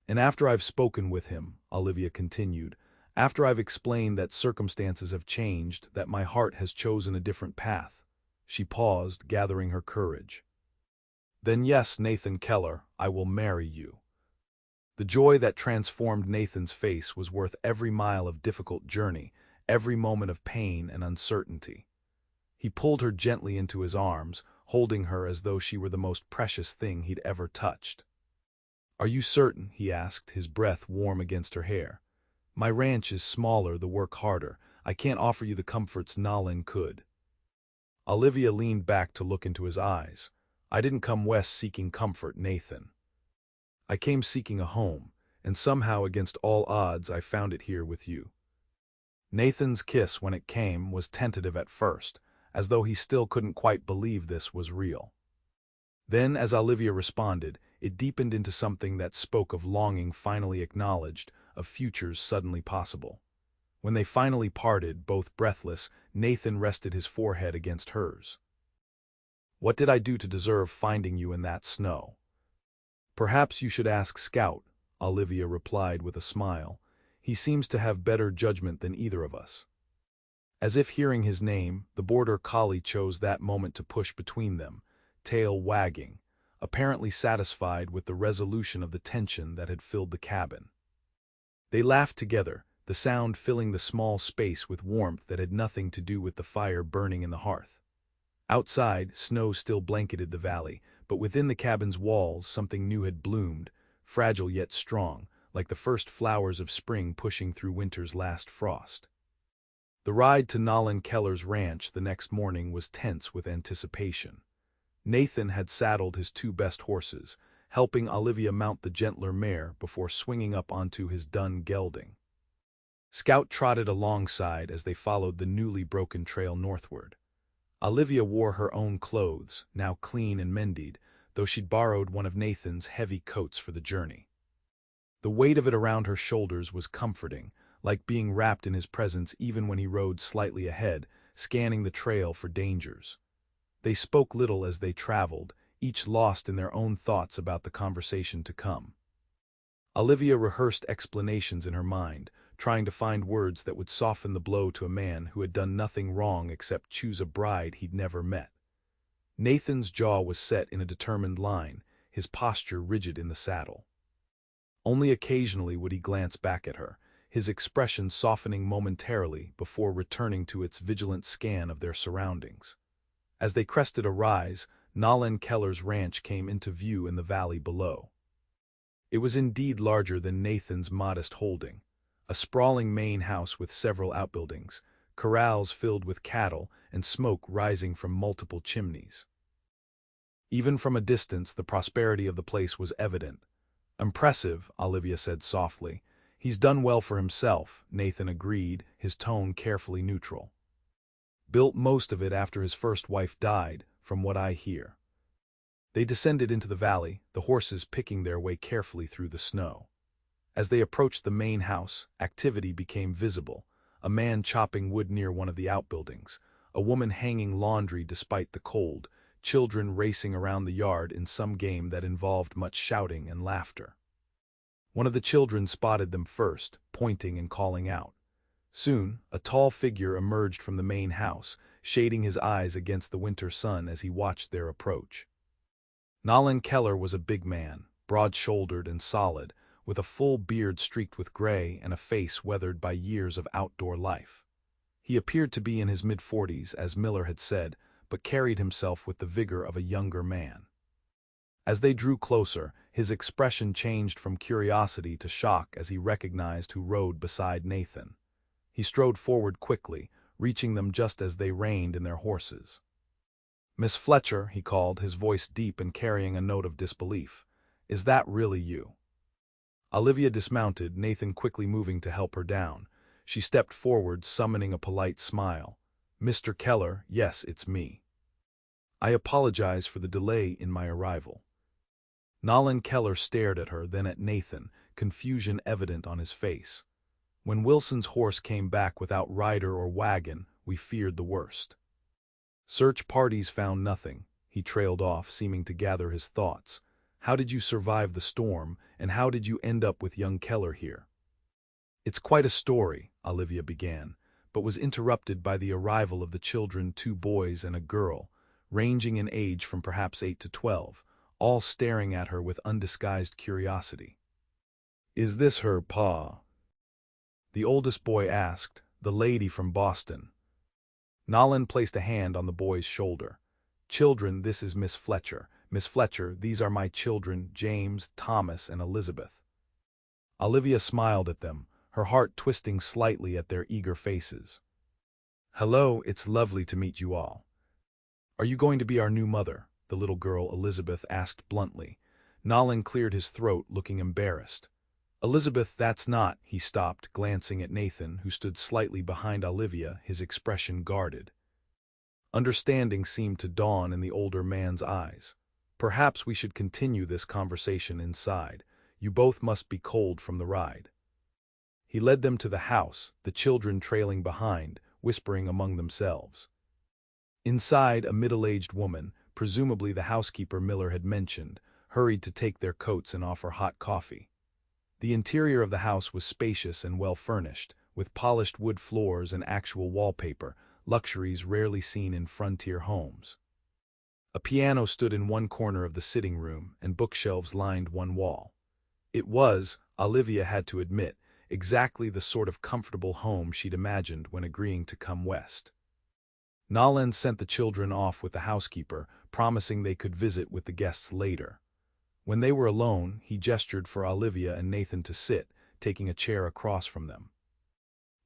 And after I've spoken with him, Olivia continued, after I've explained that circumstances have changed, that my heart has chosen a different path. She paused, gathering her courage. Then yes, Nathan Keller, I will marry you. The joy that transformed Nathan's face was worth every mile of difficult journey, every moment of pain and uncertainty. He pulled her gently into his arms, holding her as though she were the most precious thing he'd ever touched. Are you certain? He asked, his breath warm against her hair. My ranch is smaller, the work harder. I can't offer you the comforts Nathan could. Olivia leaned back to look into his eyes. I didn't come west seeking comfort, Nathan. I came seeking a home, and somehow against all odds I found it here with you. Nathan's kiss, when it came, was tentative at first, as though he still couldn't quite believe this was real. Then, as Olivia responded, it deepened into something that spoke of longing finally acknowledged, of futures suddenly possible. When they finally parted, both breathless, Nathan rested his forehead against hers. What did I do to deserve finding you in that snow? Perhaps you should ask Scout, Olivia replied with a smile. He seems to have better judgment than either of us. As if hearing his name, the border collie chose that moment to push between them, tail wagging. apparently satisfied with the resolution of the tension that had filled the cabin. They laughed together, the sound filling the small space with warmth that had nothing to do with the fire burning in the hearth. Outside, snow still blanketed the valley, but within the cabin's walls something new had bloomed, fragile yet strong, like the first flowers of spring pushing through winter's last frost. The ride to Nathan Keller's ranch the next morning was tense with anticipation. Nathan had saddled his two best horses, helping Olivia mount the gentler mare before swinging up onto his dun gelding. Scout trotted alongside as they followed the newly broken trail northward. Olivia wore her own clothes, now clean and mended, though she'd borrowed one of Nathan's heavy coats for the journey. The weight of it around her shoulders was comforting, like being wrapped in his presence even when he rode slightly ahead, scanning the trail for dangers. They spoke little as they traveled, each lost in their own thoughts about the conversation to come. Olivia rehearsed explanations in her mind, trying to find words that would soften the blow to a man who had done nothing wrong except choose a bride he'd never met. Nathan's jaw was set in a determined line, his posture rigid in the saddle. Only occasionally would he glance back at her, his expression softening momentarily before returning to its vigilant scan of their surroundings. As they crested a rise, Nathan Keller's ranch came into view in the valley below. It was indeed larger than Nathan's modest holding, a sprawling main house with several outbuildings, corrals filled with cattle, and smoke rising from multiple chimneys. Even from a distance, the prosperity of the place was evident. "Impressive," Olivia said softly. "He's done well for himself," Nathan agreed, his tone carefully neutral. "Built most of it after his first wife died, from what I hear." They descended into the valley, the horses picking their way carefully through the snow. As they approached the main house, activity became visible, a man chopping wood near one of the outbuildings, a woman hanging laundry despite the cold, children racing around the yard in some game that involved much shouting and laughter. One of the children spotted them first, pointing and calling out. Soon, a tall figure emerged from the main house, shading his eyes against the winter sun as he watched their approach. Nathan Keller was a big man, broad-shouldered and solid, with a full beard streaked with gray and a face weathered by years of outdoor life. He appeared to be in his mid-40s, as Miller had said, but carried himself with the vigor of a younger man. As they drew closer, his expression changed from curiosity to shock as he recognized who rode beside Nathan. He strode forward quickly, reaching them just as they reined in their horses. "Miss Fletcher," he called, his voice deep and carrying a note of disbelief. "Is that really you?" Olivia dismounted, Nathan quickly moving to help her down. She stepped forward, summoning a polite smile. "Mr. Keller, yes, it's me. I apologize for the delay in my arrival." Nathan Keller stared at her, then at Nathan, confusion evident on his face. "When Wilson's horse came back without rider or wagon, we feared the worst. Search parties found nothing," he trailed off, seeming to gather his thoughts. "How did you survive the storm, and how did you end up with young Keller here?" "It's quite a story," Olivia began, but was interrupted by the arrival of the children, 2 boys and a girl, ranging in age from perhaps 8 to 12, all staring at her with undisguised curiosity. "Is this her pa?" the oldest boy asked, "the lady from Boston?" Nathan placed a hand on the boy's shoulder. "Children, this is Miss Fletcher. Miss Fletcher, these are my children, James, Thomas, and Elizabeth." Olivia smiled at them, her heart twisting slightly at their eager faces. "Hello, it's lovely to meet you all. Are you going to be our new mother?" the little girl Elizabeth asked bluntly. Nathan cleared his throat, looking embarrassed. "Elizabeth, that's not," he stopped, glancing at Nathan, who stood slightly behind Olivia, his expression guarded. Understanding seemed to dawn in the older man's eyes. "Perhaps we should continue this conversation inside. You both must be cold from the ride." He led them to the house, the children trailing behind, whispering among themselves. Inside, a middle-aged woman, presumably the housekeeper Miller had mentioned, hurried to take their coats and offer hot coffee. The interior of the house was spacious and well-furnished, with polished wood floors and actual wallpaper, luxuries rarely seen in frontier homes. A piano stood in one corner of the sitting room, and bookshelves lined one wall. It was, Olivia had to admit, exactly the sort of comfortable home she'd imagined when agreeing to come west. Nolan sent the children off with the housekeeper, promising they could visit with the guests later. When they were alone, he gestured for Olivia and Nathan to sit, taking a chair across from them.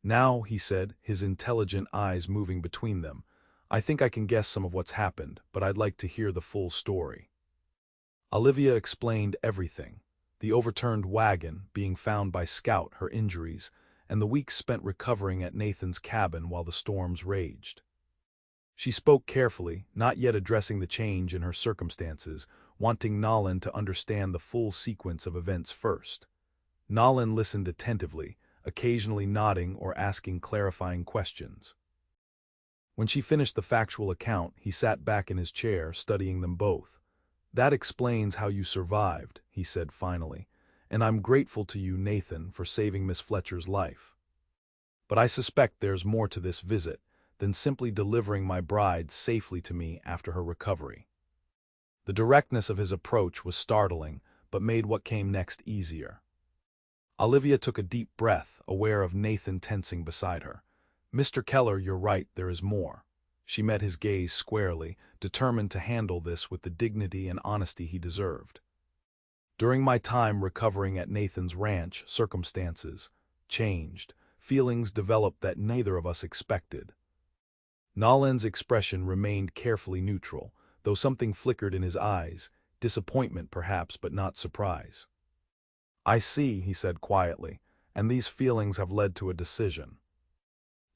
"Now," he said, his intelligent eyes moving between them, "I think I can guess some of what's happened, but I'd like to hear the full story." Olivia explained everything: the overturned wagon, being found by Scout, her injuries, and the weeks spent recovering at Nathan's cabin while the storms raged. She spoke carefully, not yet addressing the change in her circumstances, wanting Nolan to understand the full sequence of events first. Nolan listened attentively, occasionally nodding or asking clarifying questions. When she finished the factual account, he sat back in his chair, studying them both. "That explains how you survived," he said finally, "and I'm grateful to you, Nathan, for saving Miss Fletcher's life. But I suspect there's more to this visit than simply delivering my bride safely to me after her recovery." The directness of his approach was startling, but made what came next easier. Olivia took a deep breath, aware of Nathan tensing beside her. "Mr. Keller, you're right, there is more." She met his gaze squarely, determined to handle this with the dignity and honesty he deserved. "During my time recovering at Nathan's ranch, circumstances changed. Feelings developed that neither of us expected." Nolan's expression remained carefully neutral, though something flickered in his eyes, disappointment perhaps, but not surprise. "I see," he said quietly, "and these feelings have led to a decision."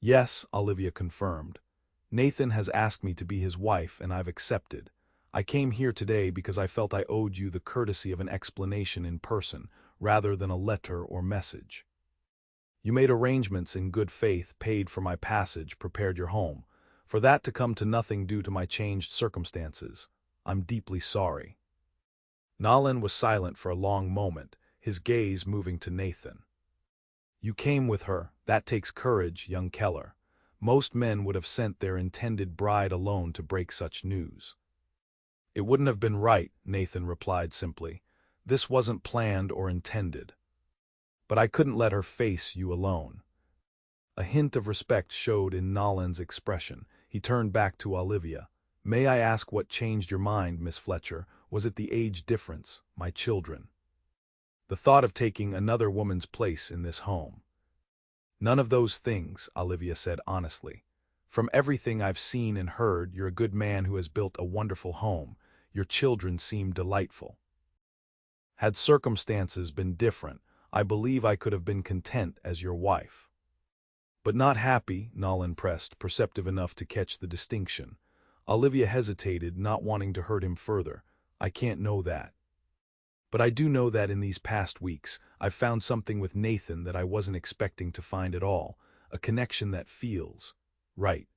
"Yes," Olivia confirmed. "Nathan has asked me to be his wife, and I've accepted. I came here today because I felt I owed you the courtesy of an explanation in person, rather than a letter or message. You made arrangements in good faith, paid for my passage, prepared your home. For that to come to nothing due to my changed circumstances, I'm deeply sorry." Nolan was silent for a long moment, his gaze moving to Nathan. "You came with her. That takes courage, young Keller. Most men would have sent their intended bride alone to break such news." "It wouldn't have been right," Nathan replied simply. "This wasn't planned or intended. But I couldn't let her face you alone." A hint of respect showed in Nolan's expression. He turned back to Olivia. "May I ask what changed your mind, Miss Fletcher? Was it the age difference, my children? The thought of taking another woman's place in this home?" "None of those things," Olivia said honestly. "From everything I've seen and heard, you're a good man who has built a wonderful home. Your children seem delightful. Had circumstances been different, I believe I could have been content as your wife." "But not happy," Nolan pressed, perceptive enough to catch the distinction. Olivia hesitated, not wanting to hurt him further. "I can't know that. But I do know that in these past weeks, I've found something with Nathan that I wasn't expecting to find at all, a connection that feels right.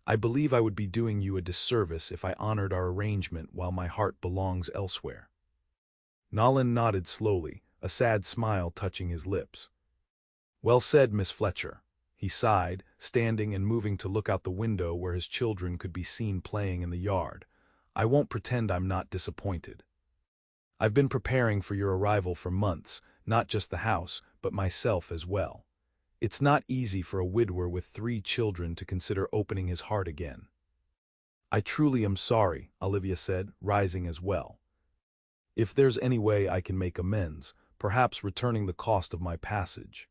I believe I would be doing you a disservice if I honored our arrangement while my heart belongs elsewhere." Nolan nodded slowly, a sad smile touching his lips. "Well said, Miss Fletcher." He sighed, standing and moving to look out the window where his children could be seen playing in the yard. "I won't pretend I'm not disappointed. I've been preparing for your arrival for months, not just the house, but myself as well. It's not easy for a widower with 3 children to consider opening his heart again." "I truly am sorry," Olivia said, rising as well. "If there's any way I can make amends, perhaps returning the cost of my passage."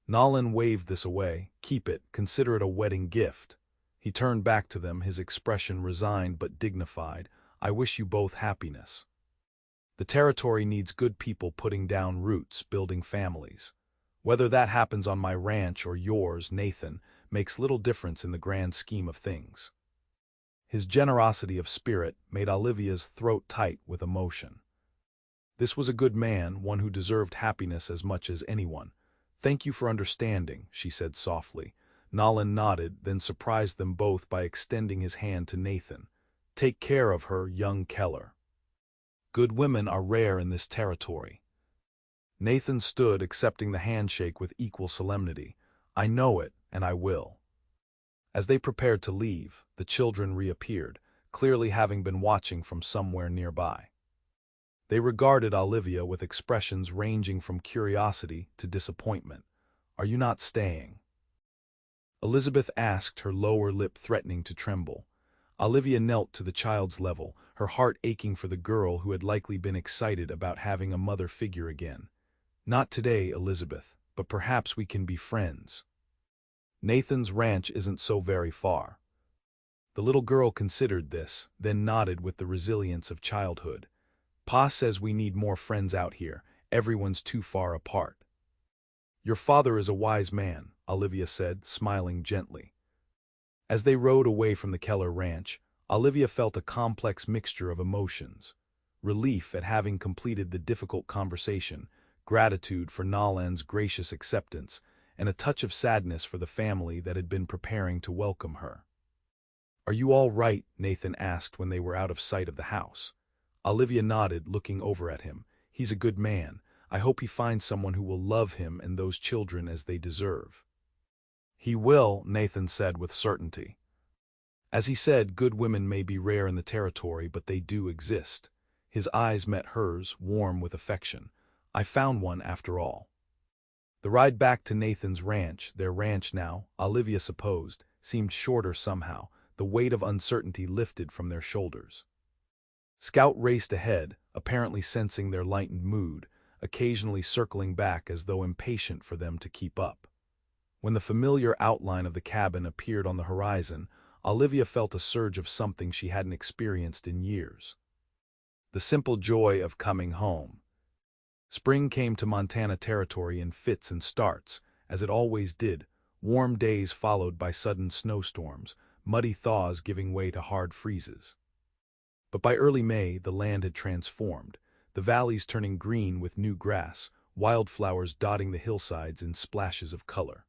Nolan waved this away. "Keep it, consider it a wedding gift." He turned back to them, his expression resigned but dignified. "I wish you both happiness. The territory needs good people putting down roots, building families. Whether that happens on my ranch or yours, Nathan, makes little difference in the grand scheme of things." His generosity of spirit made Olivia's throat tight with emotion. This was a good man, one who deserved happiness as much as anyone. "Thank you for understanding," she said softly. Nolan nodded, then surprised them both by extending his hand to Nathan. "Take care of her, young Keller. Good women are rare in this territory." Nathan stood, accepting the handshake with equal solemnity. "I know it, and I will." As they prepared to leave, the children reappeared, clearly having been watching from somewhere nearby. They regarded Olivia with expressions ranging from curiosity to disappointment. "Are you not staying?" Elizabeth asked, her lower lip threatening to tremble. Olivia knelt to the child's level, her heart aching for the girl who had likely been excited about having a mother figure again. "Not today, Elizabeth, but perhaps we can be friends. Nathan's ranch isn't so very far." The little girl considered this, then nodded with the resilience of childhood. "Pa says we need more friends out here. Everyone's too far apart." "Your father is a wise man," Olivia said, smiling gently. As they rode away from the Keller ranch, Olivia felt a complex mixture of emotions: relief at having completed the difficult conversation, gratitude for Nolan's gracious acceptance, and a touch of sadness for the family that had been preparing to welcome her. "Are you all right?" Nathan asked when they were out of sight of the house. Olivia nodded, looking over at him. "He's a good man. I hope he finds someone who will love him and those children as they deserve." "He will," Nathan said with certainty. As he said, good women may be rare in the territory, but they do exist. His eyes met hers, warm with affection. "I found one after all." The ride back to Nathan's ranch, their ranch now, Olivia supposed, seemed shorter somehow, the weight of uncertainty lifted from their shoulders. Scout raced ahead, apparently sensing their lightened mood, occasionally circling back as though impatient for them to keep up. When the familiar outline of the cabin appeared on the horizon, Olivia felt a surge of something she hadn't experienced in years. The simple joy of coming home. Spring came to Montana territory in fits and starts, as it always did, warm days followed by sudden snowstorms, muddy thaws giving way to hard freezes. But by early May, the land had transformed, the valleys turning green with new grass, wildflowers dotting the hillsides in splashes of color.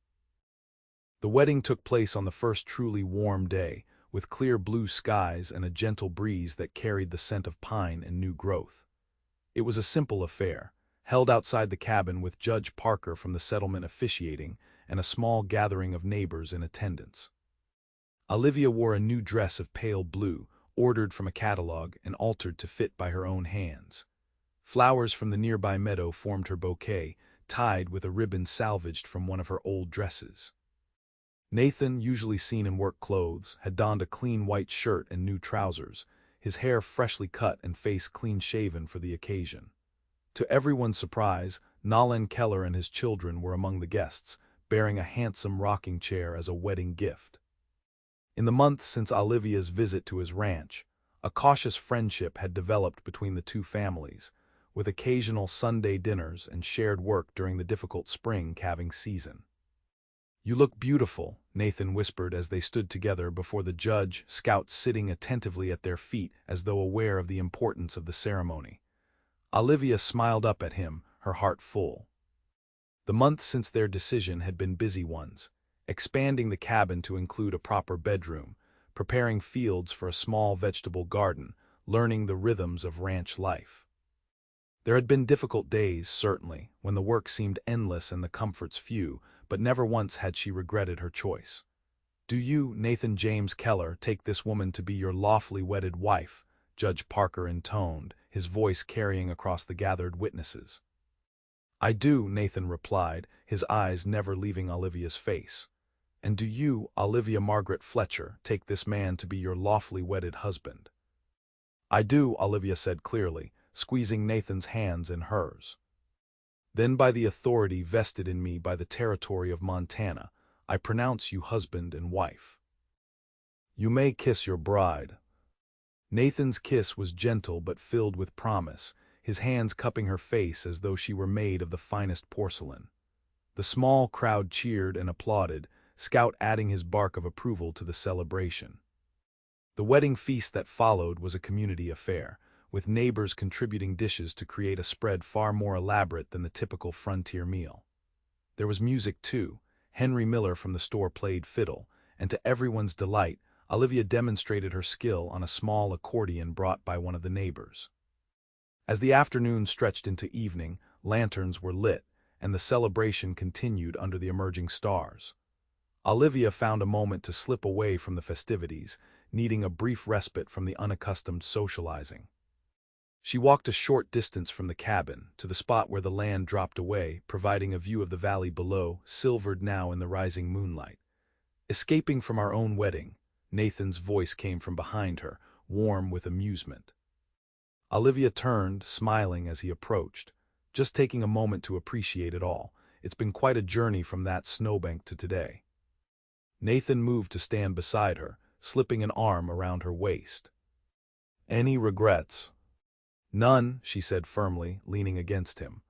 The wedding took place on the first truly warm day, with clear blue skies and a gentle breeze that carried the scent of pine and new growth. It was a simple affair, held outside the cabin with Judge Parker from the settlement officiating and a small gathering of neighbors in attendance. Olivia wore a new dress of pale blue, ordered from a catalog and altered to fit by her own hands. Flowers from the nearby meadow formed her bouquet, tied with a ribbon salvaged from one of her old dresses. Nathan, usually seen in work clothes, had donned a clean white shirt and new trousers, his hair freshly cut and face clean-shaven for the occasion. To everyone's surprise, Nathan Keller and his children were among the guests, bearing a handsome rocking chair as a wedding gift. In the months since Olivia's visit to his ranch, a cautious friendship had developed between the two families, with occasional Sunday dinners and shared work during the difficult spring calving season. "You look beautiful," Nathan whispered as they stood together before the judge, Scout sitting attentively at their feet as though aware of the importance of the ceremony. Olivia smiled up at him, her heart full. The months since their decision had been busy ones, expanding the cabin to include a proper bedroom, preparing fields for a small vegetable garden, learning the rhythms of ranch life. There had been difficult days, certainly, when the work seemed endless and the comforts few, but never once had she regretted her choice. "Do you, Nathan James Keller, take this woman to be your lawfully wedded wife?" Judge Parker intoned, his voice carrying across the gathered witnesses. "I do," Nathan replied, his eyes never leaving Olivia's face. "And do you, Olivia Margaret Fletcher, take this man to be your lawfully wedded husband?" "I do," Olivia said clearly, squeezing Nathan's hands in hers. "Then by the authority vested in me by the territory of Montana, I pronounce you husband and wife. You may kiss your bride." Nathan's kiss was gentle but filled with promise, his hands cupping her face as though she were made of the finest porcelain. The small crowd cheered and applauded, Scout adding his bark of approval to the celebration. The wedding feast that followed was a community affair, with neighbors contributing dishes to create a spread far more elaborate than the typical frontier meal. There was music too. Henry Miller from the store played fiddle, and to everyone's delight, Olivia demonstrated her skill on a small accordion brought by one of the neighbors. As the afternoon stretched into evening, lanterns were lit, and the celebration continued under the emerging stars. Olivia found a moment to slip away from the festivities, needing a brief respite from the unaccustomed socializing. She walked a short distance from the cabin, to the spot where the land dropped away, providing a view of the valley below, silvered now in the rising moonlight. "Escaping from our own wedding," Nathan's voice came from behind her, warm with amusement. Olivia turned, smiling as he approached, just taking a moment to appreciate it all. It's been quite a journey from that snowbank to today. Nathan moved to stand beside her, slipping an arm around her waist. "Any regrets?" "None," she said firmly, leaning against him,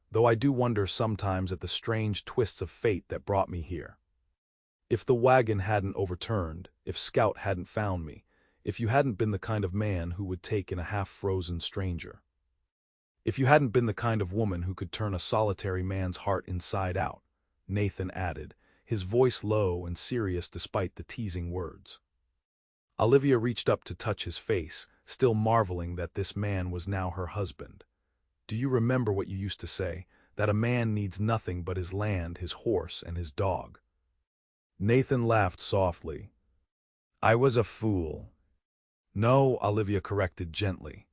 "though I do wonder sometimes at the strange twists of fate that brought me here. If the wagon hadn't overturned, if Scout hadn't found me, if you hadn't been the kind of man who would take in a half-frozen stranger. If you hadn't been the kind of woman who could turn a solitary man's heart inside out," Nathan added, his voice low and serious despite the teasing words. Olivia reached up to touch his face, still marveling that this man was now her husband. "Do you remember what you used to say, that a man needs nothing but his land, his horse, and his dog?" Nathan laughed softly. "I was a fool." "No," Olivia corrected gently.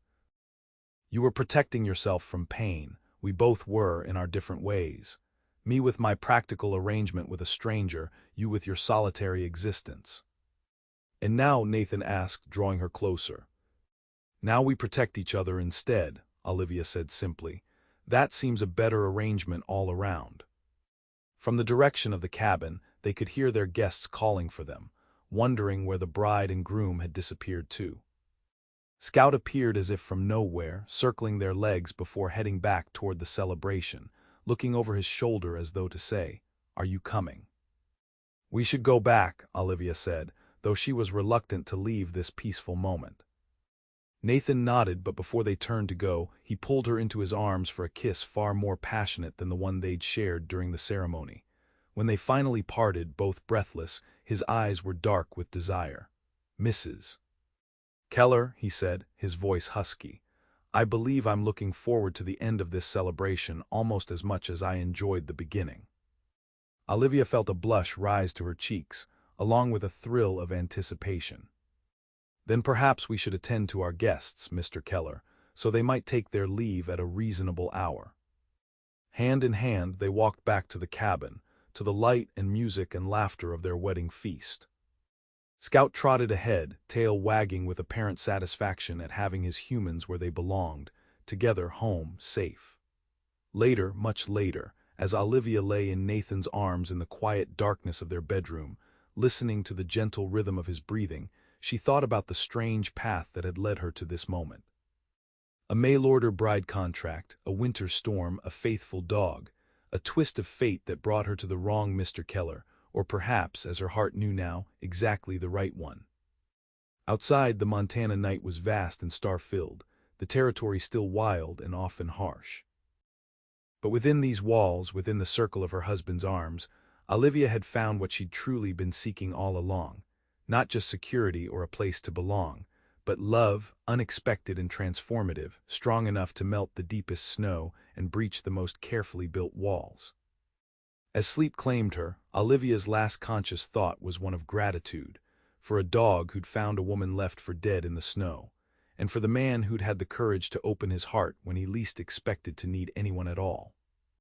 "You were protecting yourself from pain. We both were, in our different ways. Me with my practical arrangement with a stranger, you with your solitary existence." "And now," Nathan asked, drawing her closer. "Now we protect each other instead," Olivia said simply. "That seems a better arrangement all around." From the direction of the cabin, they could hear their guests calling for them, wondering where the bride and groom had disappeared to. Scout appeared as if from nowhere, circling their legs before heading back toward the celebration, looking over his shoulder as though to say, "Are you coming?" "We should go back," Olivia said, though she was reluctant to leave this peaceful moment. Nathan nodded, but before they turned to go, he pulled her into his arms for a kiss far more passionate than the one they'd shared during the ceremony. When they finally parted, both breathless, his eyes were dark with desire. "Mrs. Keller," he said, his voice husky, "I believe I'm looking forward to the end of this celebration almost as much as I enjoyed the beginning." Olivia felt a blush rise to her cheeks, along with a thrill of anticipation. "Then perhaps we should attend to our guests, Mr. Keller, so they might take their leave at a reasonable hour." Hand in hand, they walked back to the cabin, to the light and music and laughter of their wedding feast. Scout trotted ahead, tail wagging with apparent satisfaction at having his humans where they belonged, together home, safe. Later, much later, as Olivia lay in Nathan's arms in the quiet darkness of their bedroom, listening to the gentle rhythm of his breathing, she thought about the strange path that had led her to this moment. A mail-order bride contract, a winter storm, a faithful dog, a twist of fate that brought her to the wrong Mr. Keller, or perhaps, as her heart knew now, exactly the right one. Outside, the Montana night was vast and star-filled, the territory still wild and often harsh. But within these walls, within the circle of her husband's arms, Olivia had found what she'd truly been seeking all along, not just security or a place to belong, but love, unexpected and transformative, strong enough to melt the deepest snow and breach the most carefully built walls. As sleep claimed her, Olivia's last conscious thought was one of gratitude, for a dog who'd found a woman left for dead in the snow, and for the man who'd had the courage to open his heart when he least expected to need anyone at all.